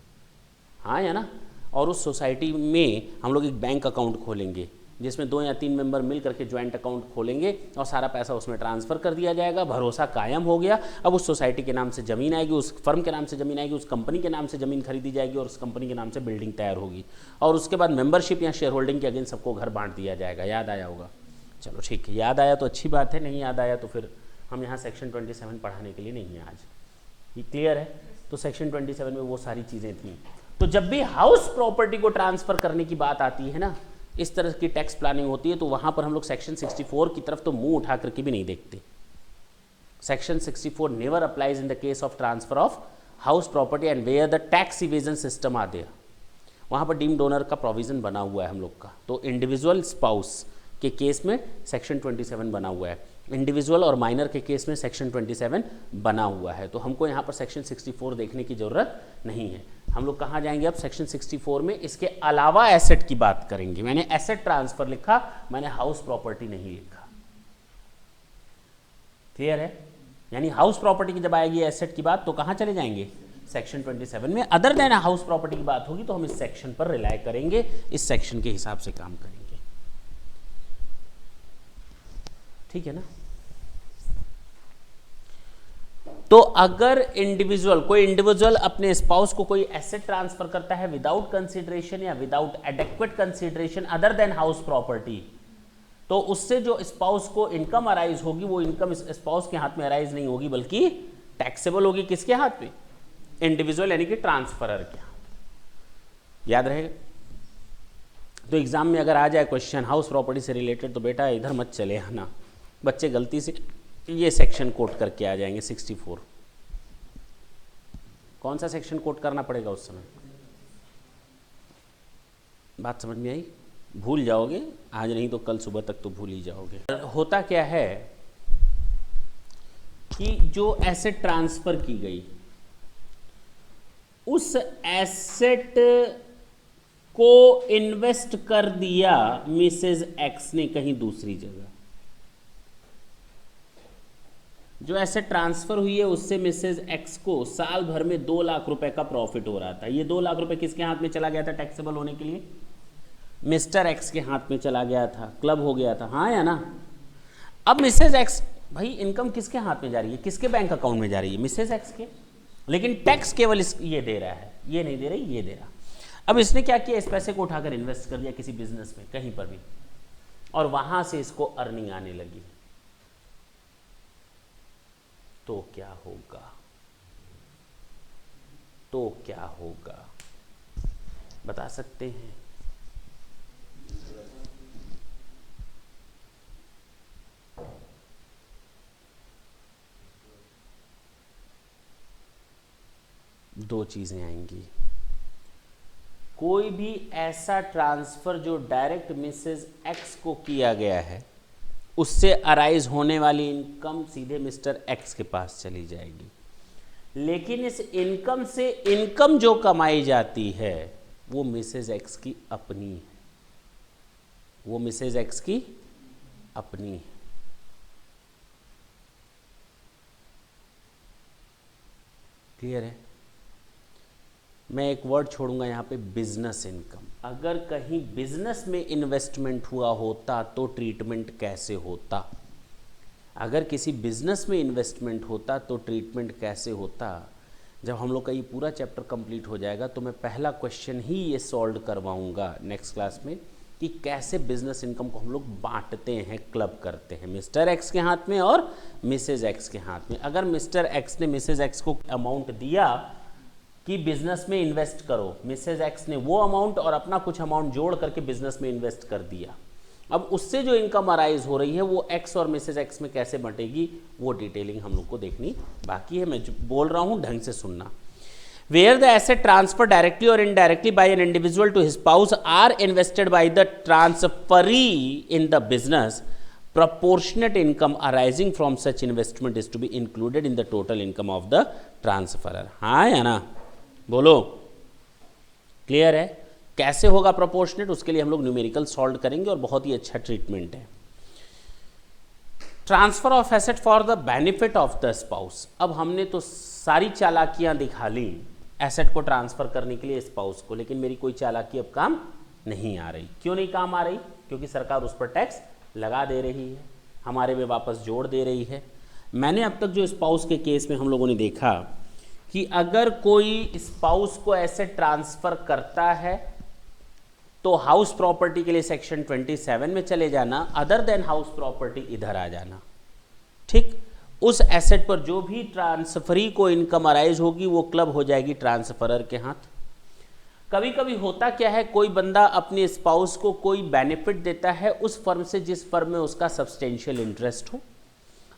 हाँ या ना? और उस सोसाइटी में हम लोग एक बैंक अकाउंट खोलेंगे जिसमें 2 या 3 मेंबर मिल करके ज्वाइंट अकाउंट खोलेंगे और सारा पैसा उसमें ट्रांसफ़र कर दिया जाएगा। भरोसा कायम हो गया। अब उस सोसाइटी के नाम से ज़मीन आएगी, उस फर्म के नाम से ज़मीन आएगी, उस कंपनी के नाम से ज़मीन खरीदी जाएगी और उस कंपनी के नाम से बिल्डिंग तैयार होगी और उसके बाद मेंबरशिप या शेयर होल्डिंग के अगेंस्ट सबको घर बांट दिया जाएगा। याद आया होगा? चलो ठीक है, याद आया तो अच्छी बात है, नहीं याद आया तो फिर हम यहाँ सेक्शन 27 पढ़ाने के लिए नहीं है आज। ये क्लियर है? तो सेक्शन 27 में वो सारी चीज़ें थी। तो जब भी हाउस प्रॉपर्टी को ट्रांसफ़र करने की बात आती है ना, इस तरह की टैक्स प्लानिंग होती है, तो वहाँ पर हम लोग सेक्शन 64 की तरफ तो मुंह उठा करके भी नहीं देखते। Section 64 never applies in the case of transfer of house property and where the tax evasion system are there. वहाँ पर डीम डोनर का प्रोविज़न बना हुआ है हम लोग का। तो इंडिविजुअल स्पाउस के केस में सेक्शन 27 बना हुआ है, इंडिविजुअल और माइनर के केस में सेक्शन 27 बना हुआ है। तो हमको यहाँ पर सेक्शन 64 देखने की ज़रूरत नहीं है। हम लोग कहाँ जाएंगे अब? सेक्शन 64 में इसके अलावा एसेट की बात करेंगे। मैंने एसेट ट्रांसफ़र लिखा, मैंने हाउस प्रॉपर्टी नहीं लिखा। क्लियर है? यानी हाउस प्रॉपर्टी की जब आएगी एसेट की बात तो कहाँ चले जाएंगे? सेक्शन 27 में। अदर देन हाउस प्रॉपर्टी की बात होगी तो हम इस सेक्शन पर रिलाय करेंगे, इस सेक्शन के हिसाब से काम करेंगे। ठीक है ना? तो अगर कोई इंडिविजुअल अपने स्पाउस को कोई एसेट ट्रांसफर करता है विदाउट कंसीडरेशन या without adequate consideration other than house property, तो उससे जो स्पाउस को इनकम अराइज होगी वो इनकम स्पाउस के हाथ में अराइज नहीं होगी, बल्कि टैक्सेबल होगी किसके हाथ में? इंडिविजुअल यानी कि ट्रांसफरर के हाथ। याद रहेगा? तो एग्जाम में अगर आ जाए क्वेश्चन हाउस प्रॉपर्टी से रिलेटेड तो बेटा इधर मत चले आना, बच्चे गलती से ये सेक्शन कोट करके आ जाएंगे 64। कौन सा सेक्शन कोट करना पड़ेगा उस समय? बात समझ में आई? भूल जाओगे आज नहीं तो कल सुबह तक तो भूल ही जाओगे। होता क्या है कि जो एसेट ट्रांसफर की गई उस एसेट को इन्वेस्ट कर दिया मिसेज एक्स ने कहीं दूसरी जगह। जो एसेट ट्रांसफर हुई है उससे मिसेज एक्स को साल भर में 2 लाख रुपए का प्रॉफिट हो रहा था। ये 2 लाख रुपए किसके हाथ में चला गया था टैक्सेबल होने के लिए? मिस्टर एक्स के हाथ में चला गया था, क्लब हो गया था, हाँ या ना? अब मिसेज एक्स, भाई इनकम किसके हाथ में जा रही है? किसके बैंक अकाउंट में जा रही है? मिसेज एक्स के। लेकिन टैक्स केवल ये दे रहा है, ये नहीं दे रही, ये दे रहा। अब इसने क्या किया? इस पैसे को उठाकर इन्वेस्ट कर दिया किसी बिजनेस में, कहीं पर भी, और वहां से इसको अर्निंग आने लगी। तो क्या होगा? तो क्या होगा बता सकते हैं? दो चीजें आएंगी। कोई भी ऐसा ट्रांसफर जो डायरेक्ट मिसेज एक्स को किया गया है उससे अराइज होने वाली इनकम सीधे मिस्टर एक्स के पास चली जाएगी, लेकिन इस इनकम से इनकम जो कमाई जाती है वो मिसेज एक्स की अपनी है, वो मिसेज एक्स की अपनी है। क्लियर है? मैं एक वर्ड छोड़ूंगा यहाँ पे, बिजनेस इनकम। अगर कहीं बिजनेस में इन्वेस्टमेंट हुआ होता तो ट्रीटमेंट कैसे होता? अगर किसी बिजनेस में इन्वेस्टमेंट होता तो ट्रीटमेंट कैसे होता? जब हम लोग का ये पूरा चैप्टर कंप्लीट हो जाएगा तो मैं पहला क्वेश्चन ही ये सॉल्व करवाऊंगा नेक्स्ट क्लास में कि कैसे बिजनेस इनकम को हम लोग बांटते हैं, क्लब करते हैं, मिस्टर एक्स के हाथ में और मिसेज एक्स के हाथ में। अगर मिस्टर एक्स ने मिसेज एक्स को अमाउंट दिया कि बिजनेस में इन्वेस्ट करो, मिसेज एक्स ने वो अमाउंट और अपना कुछ अमाउंट जोड़ करके बिजनेस में इन्वेस्ट कर दिया। अब उससे जो इनकम अराइज हो रही है वो एक्स और मिसेज एक्स में कैसे बंटेगी, वो डिटेलिंग हम लोग को देखनी बाकी है। मैं जो बोल रहा हूँ ढंग से सुनना। Where the asset transferred directly or indirectly by an individual to his spouse are invested by the transferee in the business, proportionate income arising from such investment is to be included in the total income of the transferer। हाँ या ना, बोलो, क्लियर है? कैसे होगा प्रोपोर्शनेट, उसके लिए हम लोग न्यूमेरिकल सॉल्व करेंगे और बहुत ही अच्छा ट्रीटमेंट है। Transfer of asset for the benefit of the spouse. अब हमने तो सारी चालाकियां दिखा ली एसेट को ट्रांसफर करने के लिए स्पाउस को, लेकिन मेरी कोई चालाकी अब काम नहीं आ रही। क्यों नहीं काम आ रही? क्योंकि सरकार उस पर टैक्स लगा दे रही है, हमारे में वापस जोड़ दे रही है। मैंने अब तक जो स्पाउस के केस में हम लोगों ने देखा कि अगर कोई स्पाउस को एसेट ट्रांसफर करता है तो हाउस प्रॉपर्टी के लिए सेक्शन 27 में चले जाना, अदर देन हाउस प्रॉपर्टी इधर आ जाना। ठीक, उस एसेट पर जो भी ट्रांसफरी को इनकम अराइज होगी वो क्लब हो जाएगी ट्रांसफरर के हाथ। कभी कभी होता क्या है, कोई बंदा अपने स्पाउस को कोई बेनिफिट देता है उस फर्म से जिस फर्म में उसका सब्सटेंशियल इंटरेस्ट हो,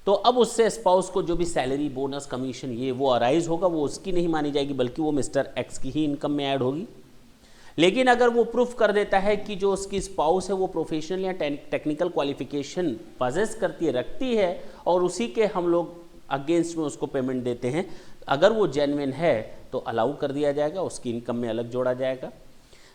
तो अब उससे स्पाउस को जो भी सैलरी, बोनस, कमीशन ये वो अराइज होगा वो उसकी नहीं मानी जाएगी, बल्कि वो मिस्टर एक्स की ही इनकम में ऐड होगी। लेकिन अगर वो प्रूफ कर देता है कि जो उसकी स्पाउस है वो प्रोफेशनल या टेक्निकल क्वालिफिकेशन पजेस करती है, रखती है, और उसी के हम लोग अगेंस्ट में उसको पेमेंट देते हैं, अगर वो जेन्युइन है तो अलाउ कर दिया जाएगा, उसकी इनकम में अलग जोड़ा जाएगा।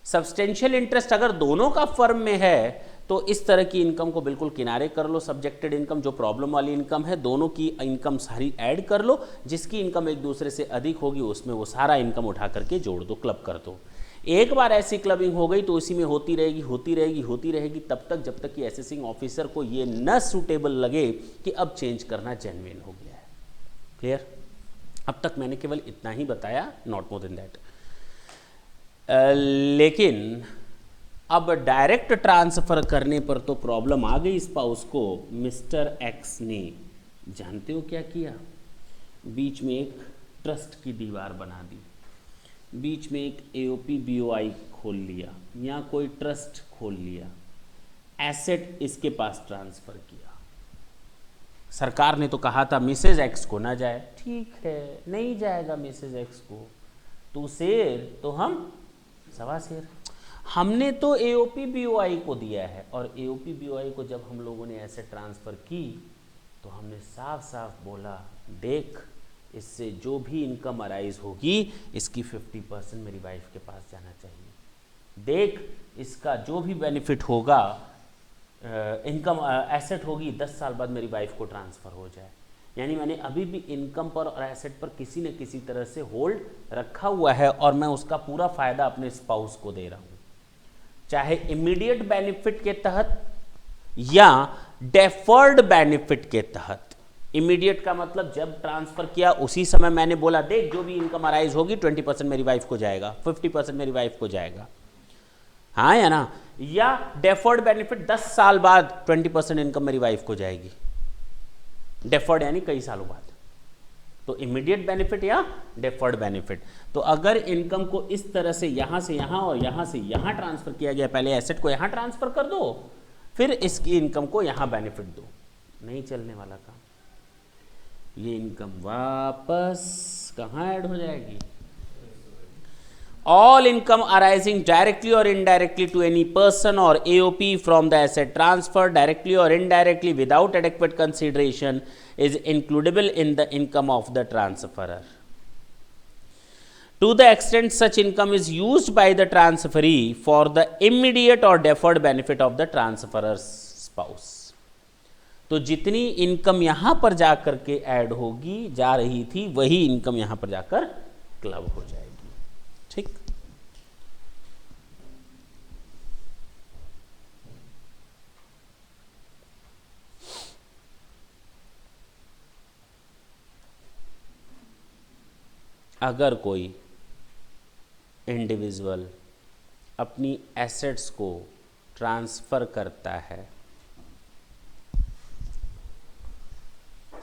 सब्सटेंशियल इंटरेस्ट अगर दोनों का फर्म में है तो इस तरह की इनकम को बिल्कुल किनारे कर लो। सब्जेक्टेड इनकम जो प्रॉब्लम वाली इनकम है, दोनों की इनकम सारी ऐड कर लो, जिसकी इनकम एक दूसरे से अधिक होगी उसमें वो सारा इनकम उठा करके जोड़ दो, क्लब कर दो। एक बार ऐसी क्लबिंग हो गई तो इसी में होती रहेगी होती रहेगी होती रहेगी, तब तक जब तक कि असेसिंग ऑफिसर को ये न सूटेबल लगे कि अब चेंज करना जेन्युइन हो गया है। क्लियर? अब तक मैंने केवल इतना ही बताया, नॉट मोर देन दैट। लेकिन अब डायरेक्ट ट्रांसफर करने पर तो प्रॉब्लम आ गई स्पाउस को। मिस्टर एक्स ने जानते हो क्या किया? बीच में एक ट्रस्ट की दीवार बना दी, बीच में एक एओपी बीओआई खोल लिया या कोई ट्रस्ट खोल लिया, एसेट इसके पास ट्रांसफर किया। सरकार ने तो कहा था मिसेज एक्स को ना जाए, ठीक है नहीं जाएगा मिसेज एक्स को, तो शेर तो हम सवा शेर। हमने तो एओपी बीओआई को दिया है, और एओपी बीओआई को जब हम लोगों ने एसेट ट्रांसफर की तो हमने साफ साफ बोला, देख इससे जो भी इनकम अराइज होगी इसकी 50% मेरी वाइफ के पास जाना चाहिए। देख इसका जो भी बेनिफिट होगा, इनकम एसेट होगी, 10 साल बाद मेरी वाइफ को ट्रांसफ़र हो जाए। यानी मैंने अभी भी इनकम पर और एसेट पर किसी न किसी तरह से होल्ड रखा हुआ है और मैं उसका पूरा फ़ायदा अपने स्पाउस को दे रहा हूँ, चाहे इमीडिएट बेनिफिट के तहत या डेफर्ड बेनिफिट के तहत। इमीडिएट का मतलब जब ट्रांसफर किया उसी समय मैंने बोला देख जो भी इनकम अराइज होगी 20% मेरी वाइफ को जाएगा, 50% मेरी वाइफ को जाएगा, हाँ या ना। या डेफर्ड बेनिफिट 10 साल बाद 20% इनकम मेरी वाइफ को जाएगी, डेफर्ड यानी कई सालों बाद। तो इमीडिएट बेनिफिट या डेफर्ड बेनिफिट। तो अगर इनकम को इस तरह से यहां से यहां और यहां से यहां ट्रांसफर किया गया, पहले एसेट को यहां ट्रांसफर कर दो फिर इसकी इनकम को यहां बेनिफिट दो, नहीं चलने वाला काम। ये इनकम वापस कहां ऐड हो जाएगी? All income arising directly or indirectly to any person or AOP from the asset transfer directly or indirectly without adequate consideration is includable in the income of the transferer. To the extent such income is used by the transferee for the immediate or deferred benefit of the transferer's spouse. तो जितनी इनकम यहां पर जाकर के ऐड होगी, जा रही थी, वही इनकम यहां पर जाकर क्लब हो जाएगी। ठीक, अगर कोई इंडिविजुअल अपनी एसेट्स को ट्रांसफर करता है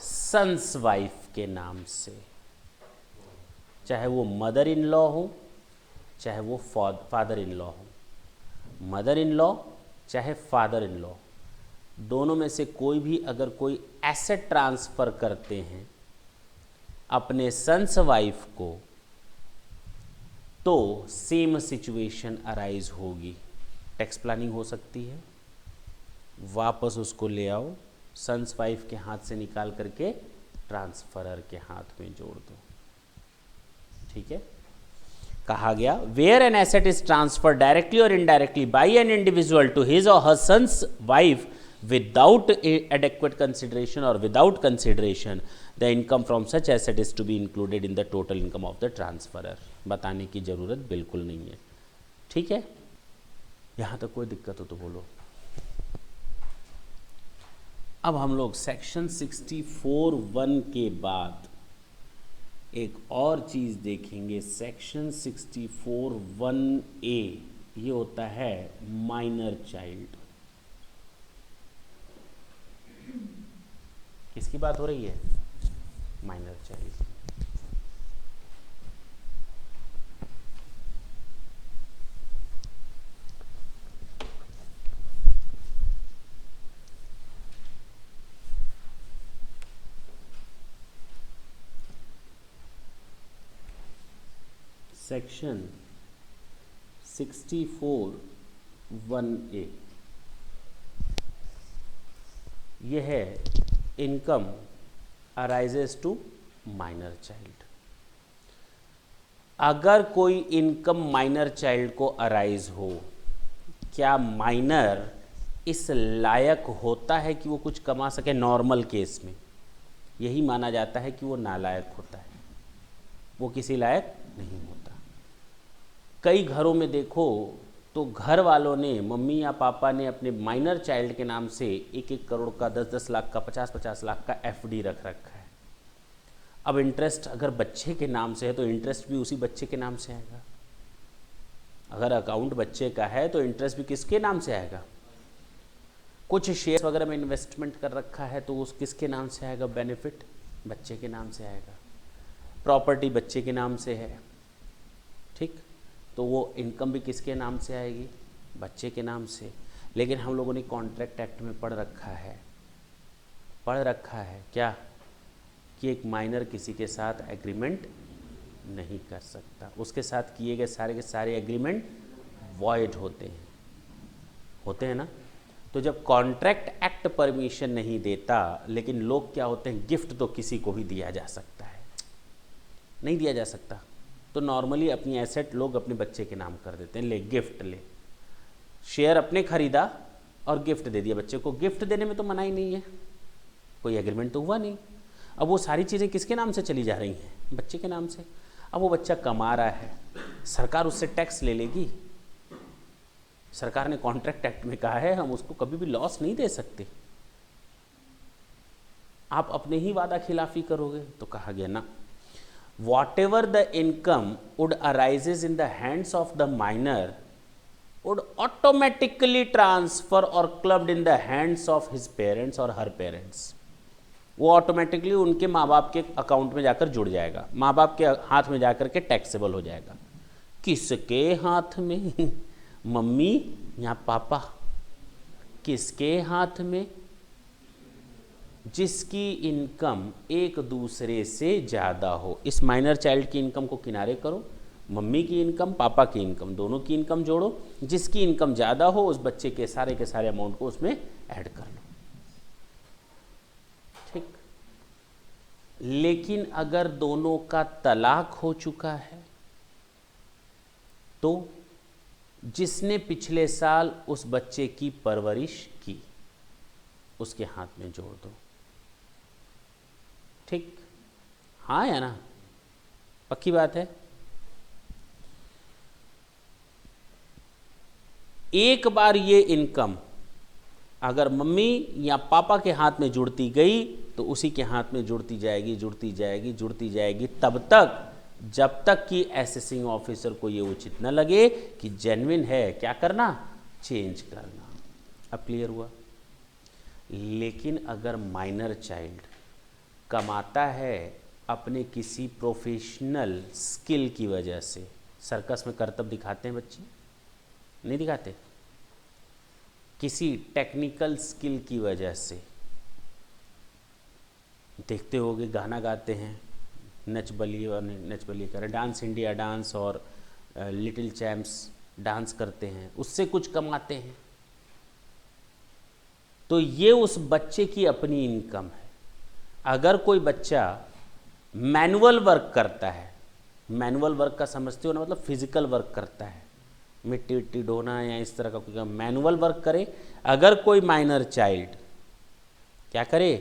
सन्स वाइफ के नाम से, चाहे वो मदर इन लॉ हो चाहे वो फादर इन लॉ हो, मदर इन लॉ चाहे फादर इन लॉ, दोनों में से कोई भी अगर कोई एसेट ट्रांसफ़र करते हैं अपने सन्स वाइफ को, तो सेम सिचुएशन अराइज होगी। टैक्स प्लानिंग हो सकती है, वापस उसको ले आओ, सन्स वाइफ के हाथ से निकाल करके ट्रांसफरर के हाथ में जोड़ दो। ठीक है, कहा गया where an asset is transfer directly और indirectly by an individual to his और her sons wife without adequate consideration or without consideration, the income from such asset is to be included in the total income of the transferor। बताने की ज़रूरत बिल्कुल नहीं है। ठीक है, यहाँ तक कोई दिक्कत हो तो बोलो। अब हम लोग सेक्शन 64(1) के बाद एक और चीज़ देखेंगे। सेक्शन 64(1)(a) ये होता है माइनर चाइल्ड। किसकी बात हो रही है? Minor child. सेक्शन 64(1)(a) यह है income arises to minor child. अगर कोई इनकम माइनर चाइल्ड को अराइज हो, क्या माइनर इस लायक होता है कि वो कुछ कमा सके? नॉर्मल केस में यही माना जाता है कि वो नालायक होता है, वो किसी लायक नहीं होता। कई घरों में देखो तो घर वालों ने, मम्मी या पापा ने अपने माइनर चाइल्ड के नाम से 1-1 करोड़ का, 10-10 लाख का, 50-50 लाख का एफडी रख रखा है। अब इंटरेस्ट अगर बच्चे के नाम से है तो इंटरेस्ट भी उसी बच्चे के नाम से आएगा। अगर अकाउंट बच्चे का है तो इंटरेस्ट भी किसके नाम से आएगा? कुछ शेयर वगैरह में इन्वेस्टमेंट कर रखा है तो उस किसके नाम से आएगा? बेनिफिट बच्चे के नाम से आएगा। प्रॉपर्टी बच्चे के नाम से है, ठीक, तो वो इनकम भी किसके नाम से आएगी? बच्चे के नाम से। लेकिन हम लोगों ने कॉन्ट्रैक्ट एक्ट में पढ़ रखा है क्या कि एक माइनर किसी के साथ एग्रीमेंट नहीं कर सकता, उसके साथ किए गए सारे के सारे एग्रीमेंट वॉइड होते हैं ना। तो जब कॉन्ट्रैक्ट एक्ट परमिशन नहीं देता, लेकिन लोग क्या होते हैं, गिफ्ट तो किसी को भी दिया जा सकता है, नहीं दिया जा सकता तो नॉर्मली अपनी एसेट लोग अपने बच्चे के नाम कर देते हैं। ले गिफ्ट, ले शेयर अपने खरीदा और गिफ्ट दे दिया बच्चे को। गिफ्ट देने में तो मना ही नहीं है, कोई एग्रीमेंट तो हुआ नहीं। अब वो सारी चीज़ें किसके नाम से चली जा रही हैं? बच्चे के नाम से। अब वो बच्चा कमा रहा है, सरकार उससे टैक्स ले लेगी। सरकार ने कॉन्ट्रैक्ट एक्ट में कहा है हम उसको कभी भी लॉस नहीं दे सकते। आप अपने ही वादा खिलाफी करोगे तो कहा गया ना, whatever the income would arises in the hands of the minor would automatically transfer or clubbed in the hands of his parents or her parents। वो ऑटोमेटिकली उनके माँ बाप के अकाउंट में जाकर जुड़ जाएगा, माँ बाप के हाथ में जाकर के टैक्सेबल हो जाएगा। किसके हाथ में? मम्मी या पापा? किसके हाथ में? जिसकी इनकम एक दूसरे से ज़्यादा हो। इस माइनर चाइल्ड की इनकम को किनारे करो, मम्मी की इनकम, पापा की इनकम, दोनों की इनकम जोड़ो, जिसकी इनकम ज़्यादा हो उस बच्चे के सारे अमाउंट को उसमें ऐड कर लो, ठीक। लेकिन अगर दोनों का तलाक हो चुका है तो जिसने पिछले साल उस बच्चे की परवरिश की उसके हाथ में जोड़ दो, ठीक। हाँ या ना? पक्की बात है। एक बार ये इनकम अगर मम्मी या पापा के हाथ में जुड़ती गई तो उसी के हाथ में जुड़ती जाएगी तब तक जब तक कि असेसिंग ऑफिसर को ये उचित न लगे कि जेन्युइन है, क्या करना? चेंज करना। अब क्लियर हुआ। लेकिन अगर माइनर चाइल्ड कमाता है अपने किसी प्रोफेशनल स्किल की वजह से, सर्कस में करतब दिखाते हैं बच्चे, नहीं दिखाते, किसी टेक्निकल स्किल की वजह से, देखते होगे गाना गाते हैं, नच बलिए और नच बलिए करें, डांस इंडिया डांस और लिटिल चैम्प्स डांस करते हैं, उससे कुछ कमाते हैं, तो ये उस बच्चे की अपनी इनकम है। अगर कोई बच्चा मैनुअल वर्क करता है, मैनुअल वर्क का समझते हो ना, मतलब फिजिकल वर्क करता है, मिट्टी विट्टी ढोना या इस तरह का कोई मैनुअल वर्क करे, अगर कोई माइनर चाइल्ड क्या करे,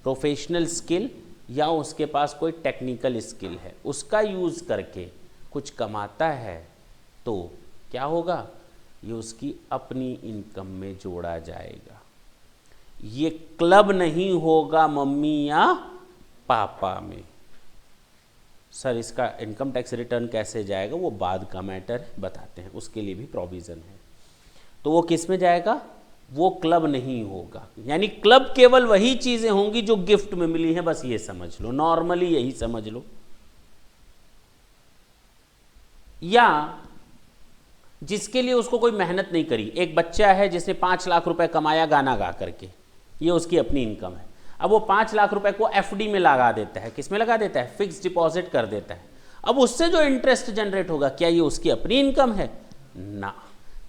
प्रोफेशनल स्किल या उसके पास कोई टेक्निकल स्किल है उसका यूज़ करके कुछ कमाता है, तो क्या होगा, ये उसकी अपनी इनकम में जोड़ा जाएगा। ये क्लब नहीं होगा मम्मी या पापा में। सर इसका इनकम टैक्स रिटर्न कैसे जाएगा, वो बाद का मैटर है, बताते हैं, उसके लिए भी प्रोविज़न है। तो वो किस में जाएगा, वो क्लब नहीं होगा, यानी क्लब केवल वही चीज़ें होंगी जो गिफ्ट में मिली हैं, बस ये समझ लो, नॉर्मली यही समझ लो। या जिसके लिए उसको कोई मेहनत नहीं करी, एक बच्चा है जिसने 5 लाख रुपए कमाया गाना गा करके, ये उसकी अपनी इनकम है। अब वो 5 लाख रुपए को एफडी में लगा देता है, किस में लगा देता है, फिक्स डिपॉजिट कर देता है। अब उससे जो इंटरेस्ट जनरेट होगा, क्या ये उसकी अपनी इनकम है, ना,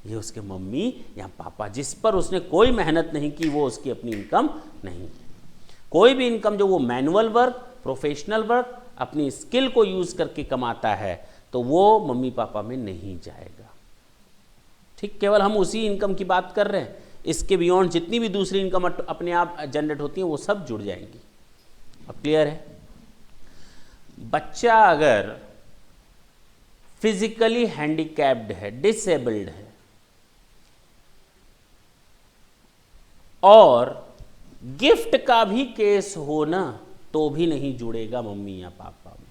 ये उसके मम्मी या पापा, जिस पर उसने कोई मेहनत नहीं की, वो उसकी अपनी इनकम नहीं है। कोई भी इनकम जो वो मैनुअल वर्क, प्रोफेशनल वर्क, अपनी स्किल को यूज करके कमाता है, तो वो मम्मी पापा में नहीं जाएगा। ठीक, केवल हम उसी इनकम की बात कर रहे हैं, इसके बियॉन्ड जितनी भी दूसरी इनकम अपने आप जनरेट होती है वो सब जुड़ जाएंगी। अब क्लियर है। बच्चा अगर फिजिकली हैंडीकैप्ड है, डिसेबल्ड है, और गिफ्ट का भी केस हो ना, तो भी नहीं जुड़ेगा मम्मी या पापा में।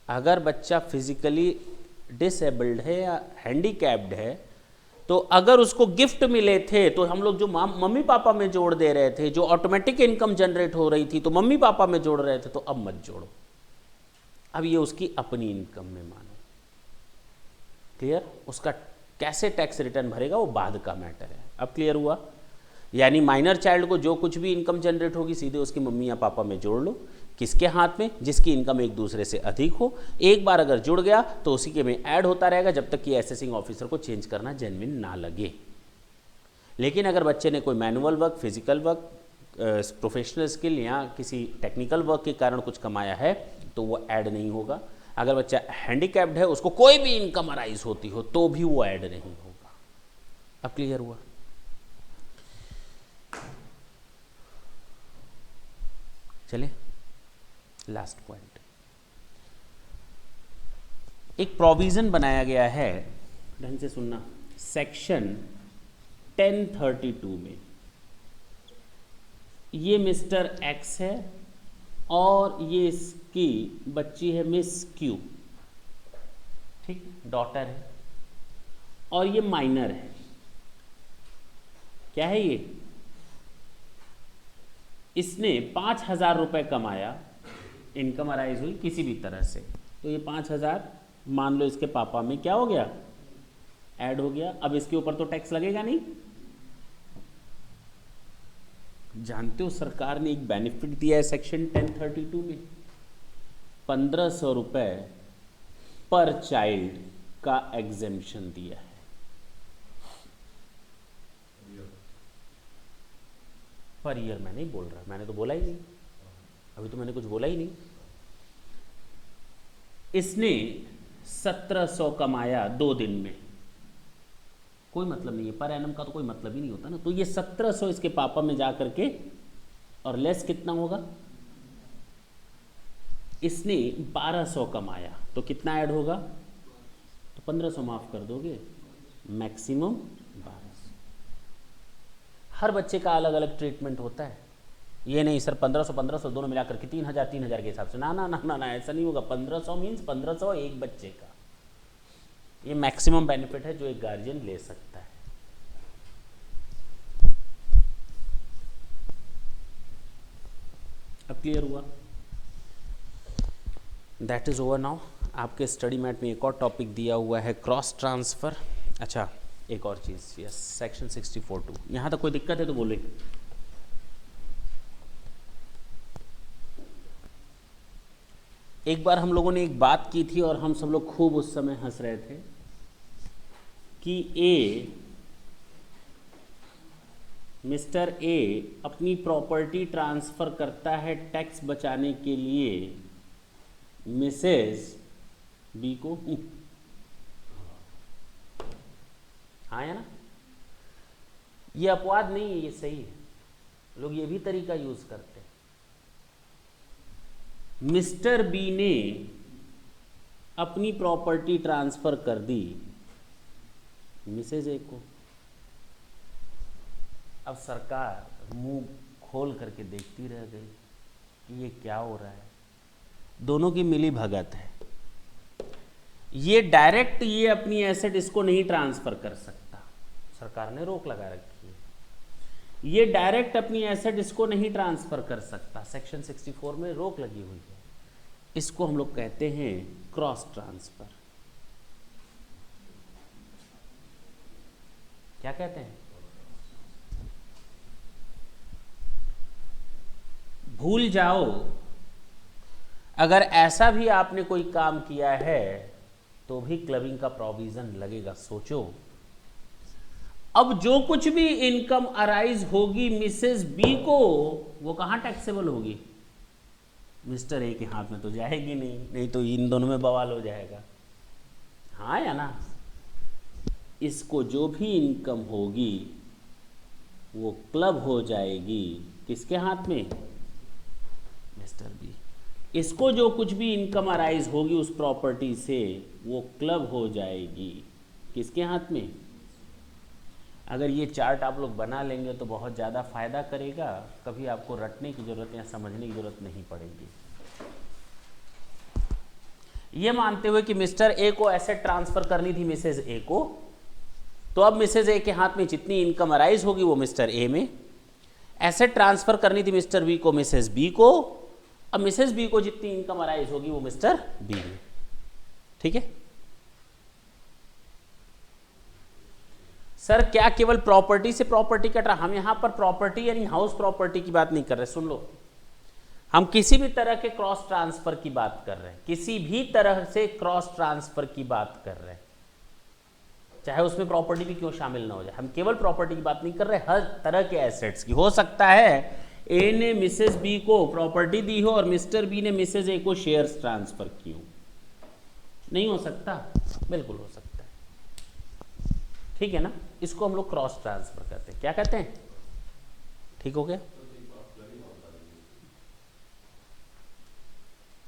अगर बच्चा फिजिकली डिसेबल्ड है या हैंडीकैप्ड है, तो अगर उसको गिफ्ट मिले थे, तो हम लोग जो मम्मी पापा में जोड़ दे रहे थे, जो ऑटोमेटिक इनकम जनरेट हो रही थी, तो मम्मी पापा में जोड़ रहे थे, तो अब मत जोड़ो, अब ये उसकी अपनी इनकम में मानो। क्लियर। उसका कैसे टैक्स रिटर्न भरेगा वो बाद का मैटर है। अब क्लियर हुआ। यानी माइनर चाइल्ड को जो कुछ भी इनकम जनरेट होगी सीधे उसकी मम्मी या पापा में जोड़ लो। किसके हाथ में, जिसकी इनकम एक दूसरे से अधिक हो। एक बार अगर जुड़ गया तो उसी के में ऐड होता रहेगा जब तक कि असेसिंग ऑफिसर को चेंज करना जेन्युइन ना लगे। लेकिन अगर बच्चे ने कोई manual work, physical work, professional skill या किसी टेक्निकल वर्क के कारण कुछ कमाया है तो वो ऐड नहीं होगा। अगर बच्चा हैंडीकैप्ड है, उसको कोई भी इनकम अराइज होती हो तो भी वो ऐड नहीं होगा। अब क्लियर हुआ। चले लास्ट पॉइंट। एक प्रोविजन बनाया गया है, ढंग से सुनना, सेक्शन 1032 में। ये मिस्टर एक्स है और ये इसकी बच्ची है मिस क्यू, ठीक, डॉटर है, और ये माइनर है। क्या है ये, इसने 5,000 रुपए कमाया, इनकम अराइज हुई किसी भी तरह से, तो ये 5,000 मान लो इसके पापा में क्या हो गया, ऐड हो गया। अब इसके ऊपर तो टैक्स लगेगा नहीं। जानते हो सरकार ने एक बेनिफिट दिया है सेक्शन 1032 में, 1,500 रुपए पर चाइल्ड का एग्जेम्पशन दिया है। पर ईयर मैं नहीं बोल रहा, मैंने तो बोला ही नहीं, अभी तो मैंने कुछ बोला ही नहीं। इसने 1,700 कमाया 2 दिन में, कोई मतलब नहीं है, पर एनम का तो कोई मतलब ही नहीं होता ना। तो ये 1,700 इसके पापा में जा करके, और लेस कितना होगा, इसने 1,200 कमाया तो कितना ऐड होगा, तो 1,500 माफ कर दोगे, मैक्सिमम 1,200। हर बच्चे का अलग अलग ट्रीटमेंट होता है। ये नहीं सर 1,500 दोनों मिलाकर के 3,000 के हिसाब से, ना ना ना ना ना, ऐसा नहीं होगा। 1,500 मीन्स 1,500 एक बच्चे का। ये मैक्सिमम बेनिफिट है जो एक गार्जियन ले सकता है। अब क्लियर हुआ? That is over now. आपके स्टडी मैट में एक और टॉपिक दिया हुआ है, क्रॉस ट्रांसफर। अच्छा, एक और चीज़, यस, सेक्शन 64(2). यहाँ तक कोई दिक्कत है तो बोले। एक बार हम लोगों ने एक बात की थी और हम सब लोग खूब उस समय हंस रहे थे कि मिस्टर ए अपनी प्रॉपर्टी ट्रांसफ़र करता है टैक्स बचाने के लिए मिसेज बी को। हाँ है ना? ये अपवाद नहीं है, ये सही है। लोग ये भी तरीका यूज करते हैं। मिस्टर बी ने अपनी प्रॉपर्टी ट्रांसफर कर दी मिसेज ए को। अब सरकार मुंह खोल करके देखती रह गई कि ये क्या हो रहा है। दोनों की मिली भगत है। ये डायरेक्ट ये अपनी एसेट इसको नहीं ट्रांसफर कर सकता, सरकार ने रोक लगा रखी है। ये डायरेक्ट अपनी एसेट इसको नहीं ट्रांसफर कर सकता, सेक्शन 64 में रोक लगी हुई है। इसको हम लोग कहते हैं क्रॉस ट्रांसफर। क्या कहते हैं? भूल जाओ, अगर ऐसा भी आपने कोई काम किया है तो भी क्लबिंग का प्रोविजन लगेगा। सोचो, अब जो कुछ भी इनकम अराइज होगी मिसेस बी को, वो कहां टैक्सेबल होगी? मिस्टर ए के हाथ में तो जाएगी नहीं, नहीं तो इन दोनों में बवाल हो जाएगा। हाँ या ना? इसको जो भी इनकम होगी वो क्लब हो जाएगी किसके हाथ में? Mr B. इसको जो कुछ भी इनकम अराइज होगी उस प्रॉपर्टी से वो क्लब हो जाएगी किसके हाथ में? अगर ये चार्ट आप लोग बना लेंगे तो बहुत ज़्यादा फायदा करेगा, कभी आपको रटने की ज़रूरत या समझने की ज़रूरत नहीं पड़ेगी। ये मानते हुए कि मिस्टर ए को एसेट ट्रांसफर करनी थी मिसेज ए को, तो अब मिसेज ए के हाथ में जितनी इनकम अराइज होगी वो मिस्टर ए में, एसेट ट्रांसफर करनी थी मिस्टर बी को मिसेज बी को, अब मिसेज बी को जितनी इनकम अराइज होगी वो मिस्टर बी में। ठीक है सर, क्या केवल प्रॉपर्टी से प्रॉपर्टी कट रहा? हम यहां पर प्रॉपर्टी यानी हाउस प्रॉपर्टी की बात नहीं कर रहे। सुन लो, हम किसी भी तरह के क्रॉस ट्रांसफर की बात कर रहे हैं, किसी भी तरह से क्रॉस ट्रांसफर की बात कर रहे हैं, चाहे उसमें प्रॉपर्टी भी क्यों शामिल ना हो जाए। हम केवल प्रॉपर्टी की बात नहीं कर रहे, हर तरह के एसेट्स की। हो सकता है ए ने मिसेज बी को प्रॉपर्टी दी हो और मिस्टर बी ने मिसेज ए को शेयर्स ट्रांसफर की हो। नहीं हो सकता? बिल्कुल हो सकता है। ठीक है ना? इसको हम लोग क्रॉस ट्रांसफर कहते हैं। क्या कहते हैं? ठीक हो गया?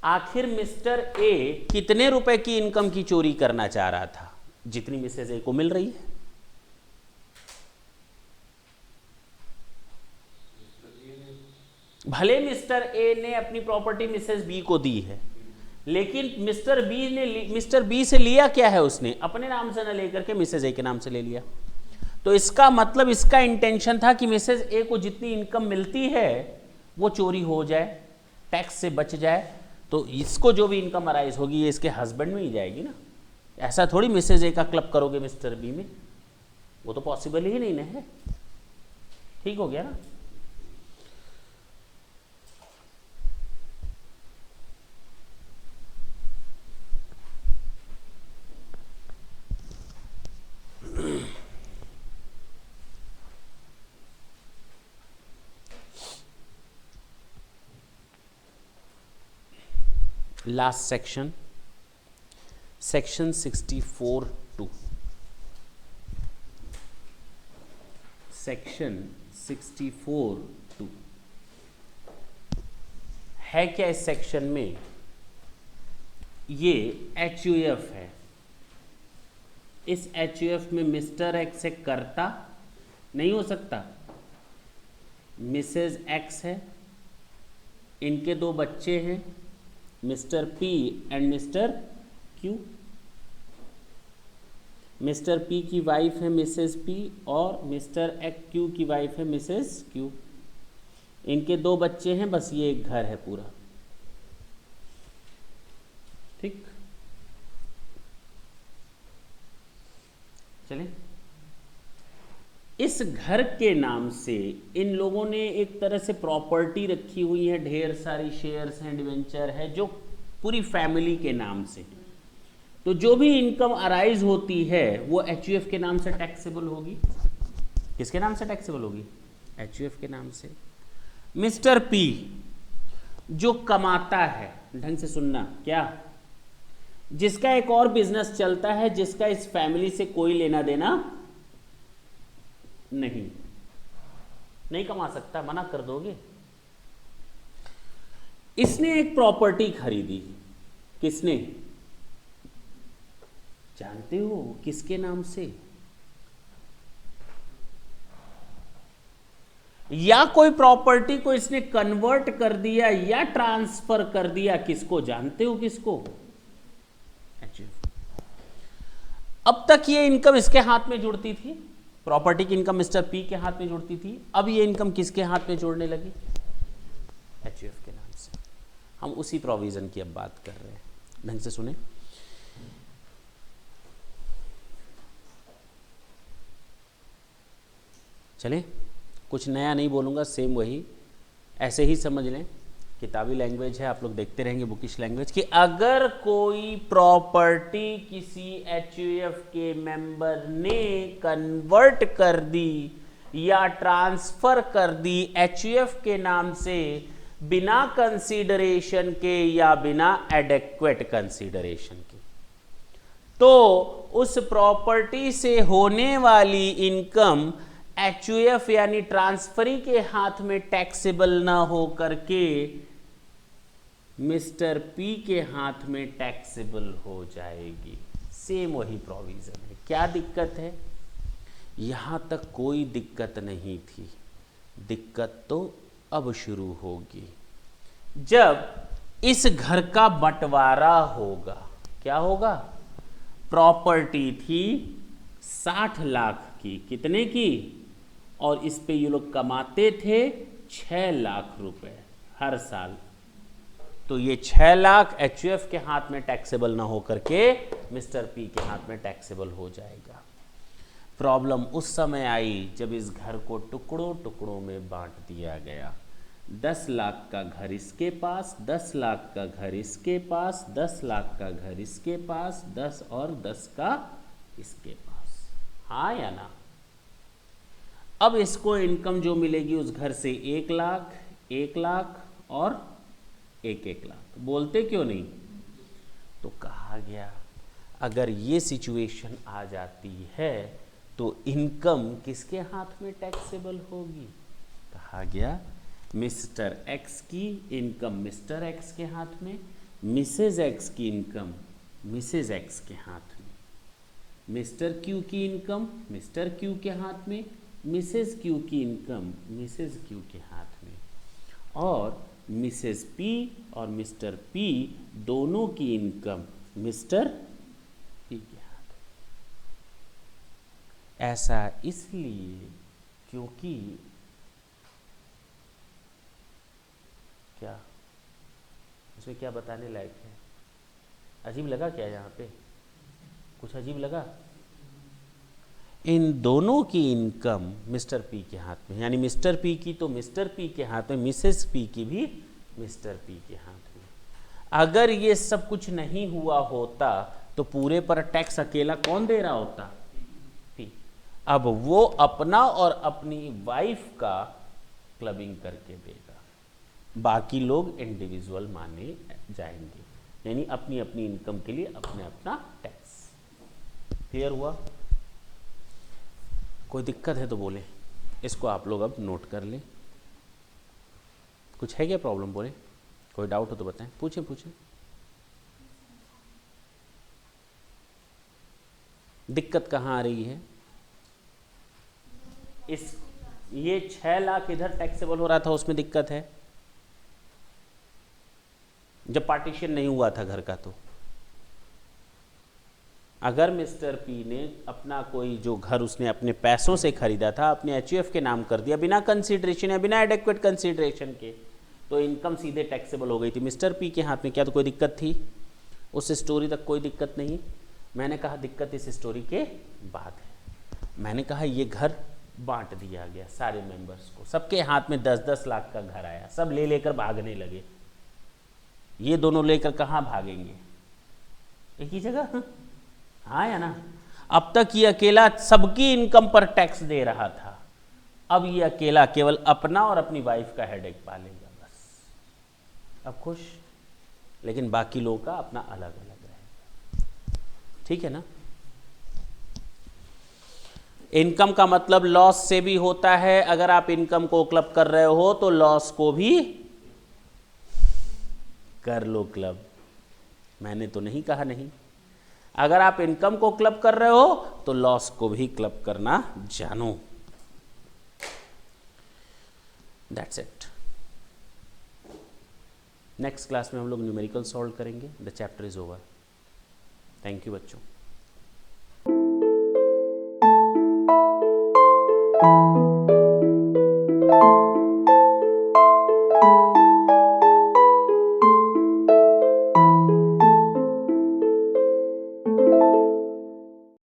आखिर मिस्टर ए कितने रुपए की इनकम की चोरी करना चाह रहा था? जितनी मिसेज ए को मिल रही है। भले मिस्टर ए ने अपनी प्रॉपर्टी मिसेज बी को दी है, लेकिन मिस्टर बी से लिया क्या है? उसने अपने नाम से न लेकर के मिसेज ए के नाम से ले लिया। तो इसका मतलब, इसका इंटेंशन था कि मिसेज ए को जितनी इनकम मिलती है वो चोरी हो जाए, टैक्स से बच जाए, तो इसको जो भी इनकम अराइज होगी ये इसके हस्बैंड में ही जाएगी ना। ऐसा थोड़ी मिसेज ए का क्लब करोगे मिस्टर बी में, वो तो पॉसिबल ही नहीं है। ठीक हो गया ना? Last section, section 64(2). सेक्शन 64(2) है क्या? इस सेक्शन में ये HUF है। इस HUF में मिस्टर एक्स से कर्ता नहीं हो सकता, मिसेज एक्स है, इनके दो बच्चे हैं mister P and mister Q. Mister P की वाइफ है मिसेस पी और मिस्टर एक्स क्यू की वाइफ है मिसेस क्यू। इनके 2 बच्चे हैं, बस ये एक घर है पूरा। ठीक, चलिए। इस घर के नाम से इन लोगों ने एक तरह से प्रॉपर्टी रखी हुई है, ढेर सारी शेयर्स हैं, डिवेंचर है, जो पूरी फैमिली के नाम से। तो जो भी इनकम अराइज होती है वो एचयूएफ के नाम से टैक्सेबल होगी। किसके नाम से टैक्सेबल होगी? एचयूएफ के नाम से। मिस्टर पी जो कमाता है, ढंग से सुनना, क्या? जिसका एक और बिजनेस चलता है, जिसका इस फैमिली से कोई लेना देना नहीं कमा सकता, मना कर दोगे? इसने एक प्रॉपर्टी खरीदी। किसने? जानते हो किसके नाम से? या कोई प्रॉपर्टी को इसने कन्वर्ट कर दिया या ट्रांसफर कर दिया, किसको? जानते हो किसको? अब तक ये इनकम इसके हाथ में जुड़ती थी, प्रॉपर्टी की इनकम मिस्टर पी के हाथ में जुड़ती थी। अब ये इनकम किसके हाथ में जुड़ने लगी? एचयूएफ के नाम से। हम उसी प्रोविजन की अब बात कर रहे हैं, ढंग से सुने। चले, कुछ नया नहीं बोलूँगा, सेम वही, ऐसे ही समझ लें। किताबी लैंग्वेज है, आप लोग देखते रहेंगे बुकिश लैंग्वेज, कि अगर कोई प्रॉपर्टी किसी एचयूएफ के मेंबर ने कन्वर्ट कर दी या ट्रांसफर कर दी एचयूएफ के नाम से बिना कंसीडरेशन के या बिना एडेक्वेट कंसीडरेशन के, तो उस प्रॉपर्टी से होने वाली इनकम एचयूएफ यानी ट्रांसफरी के हाथ में टैक्सेबल ना हो करके मिस्टर पी के हाथ में टैक्सेबल हो जाएगी। सेम वही प्रोविजन है। क्या दिक्कत है? यहां तक कोई दिक्कत नहीं थी, दिक्कत तो अब शुरू होगी जब इस घर का बंटवारा होगा। क्या होगा? प्रॉपर्टी थी 60 लाख की, कितने की? और इस पे ये लोग कमाते थे 6 लाख रुपए हर साल। तो ये 6 लाख एचयूएफ के हाथ में टैक्सेबल ना होकर के मिस्टर पी के हाथ में टैक्सेबल हो जाएगा। प्रॉब्लम उस समय आई जब इस घर को टुकड़ों टुकड़ों में बांट दिया गया। 10 लाख का घर इसके पास, 10 लाख का घर इसके पास, 10 लाख का घर इसके पास, 10 और 10 का इसके पास। हाँ या ना? अब इसको इनकम जो मिलेगी उस घर से 1 लाख, 1 लाख और 1-1 लाख। बोलते क्यों नहीं? तो कहा गया अगर ये सिचुएशन आ जाती है तो इनकम किसके हाथ में टैक्सेबल होगी? कहा गया मिस्टर एक्स की इनकम मिस्टर एक्स के हाथ में, मिसेज एक्स की इनकम मिसेज एक्स के हाथ में, मिस्टर क्यू की इनकम मिस्टर क्यू के हाथ में, मिसेज क्यू की इनकम मिसेज क्यू के हाथ में, और मिसेज पी और मिस्टर पी दोनों की इनकम मिस्टर पी के हाथ में। ऐसा इसलिए क्योंकि क्या इसमें क्या बताने लायक है? अजीब लगा क्या? यहाँ पे कुछ अजीब लगा? इन दोनों की इनकम मिस्टर पी के हाथ में, यानी मिस्टर पी की तो मिस्टर पी के हाथ में, मिसेस पी की भी मिस्टर पी के हाथ में। अगर ये सब कुछ नहीं हुआ होता तो पूरे पर टैक्स अकेला कौन दे रहा होता? पी। अब वो अपना और अपनी वाइफ का क्लबिंग करके देगा, बाकी लोग इंडिविजुअल माने जाएंगे, यानी अपनी अपनी इनकम के लिए अपने अपना टैक्स। क्लियर हुआ? कोई दिक्कत है तो बोले, इसको आप लोग अब नोट कर लें। कुछ है क्या प्रॉब्लम? बोले, कोई डाउट हो तो बताएं, पूछें पूछें। दिक्कत कहाँ आ रही है? इस ये 6 लाख इधर टैक्सेबल हो रहा था, उसमें दिक्कत है जब पार्टीशन नहीं हुआ था घर का। तो अगर मिस्टर पी ने अपना कोई जो घर उसने अपने पैसों से खरीदा था अपने एचयूएफ के नाम कर दिया बिना कंसीडरेशन या बिना एडेक्वेट कंसीडरेशन के, तो इनकम सीधे टैक्सेबल हो गई थी। मिस्टर पी के हाथ में क्या तो कोई दिक्कत थी? उस स्टोरी तक कोई दिक्कत नहीं। मैंने कहा दिक्कत इस स्टोरी के बाद है। मैंने कहा ये घर बांट दिया गया सारे मेंबर्स को, सबके हाथ में 10-10 लाख का घर आया, सब ले लेकर भागने लगे। ये दोनों लेकर कहाँ भागेंगे? एक ही जगह। हाँ या ना? अब तक ये अकेला सबकी इनकम पर टैक्स दे रहा था, अब ये अकेला केवल अपना और अपनी वाइफ का हेडेक पालेगा बस। अब खुश, लेकिन बाकी लोगों का अपना अलग अलग रहेगा। ठीक है ना? इनकम का मतलब लॉस से भी होता है। अगर आप इनकम को क्लब कर रहे हो तो लॉस को भी कर लो क्लब। मैंने तो नहीं कहा नहीं। अगर आप इनकम को क्लब कर रहे हो तो लॉस को भी क्लब करना जानो। That's it. नेक्स्ट क्लास में हम लोग न्यूमेरिकल सॉल्व करेंगे। The chapter is over. Thank you बच्चों।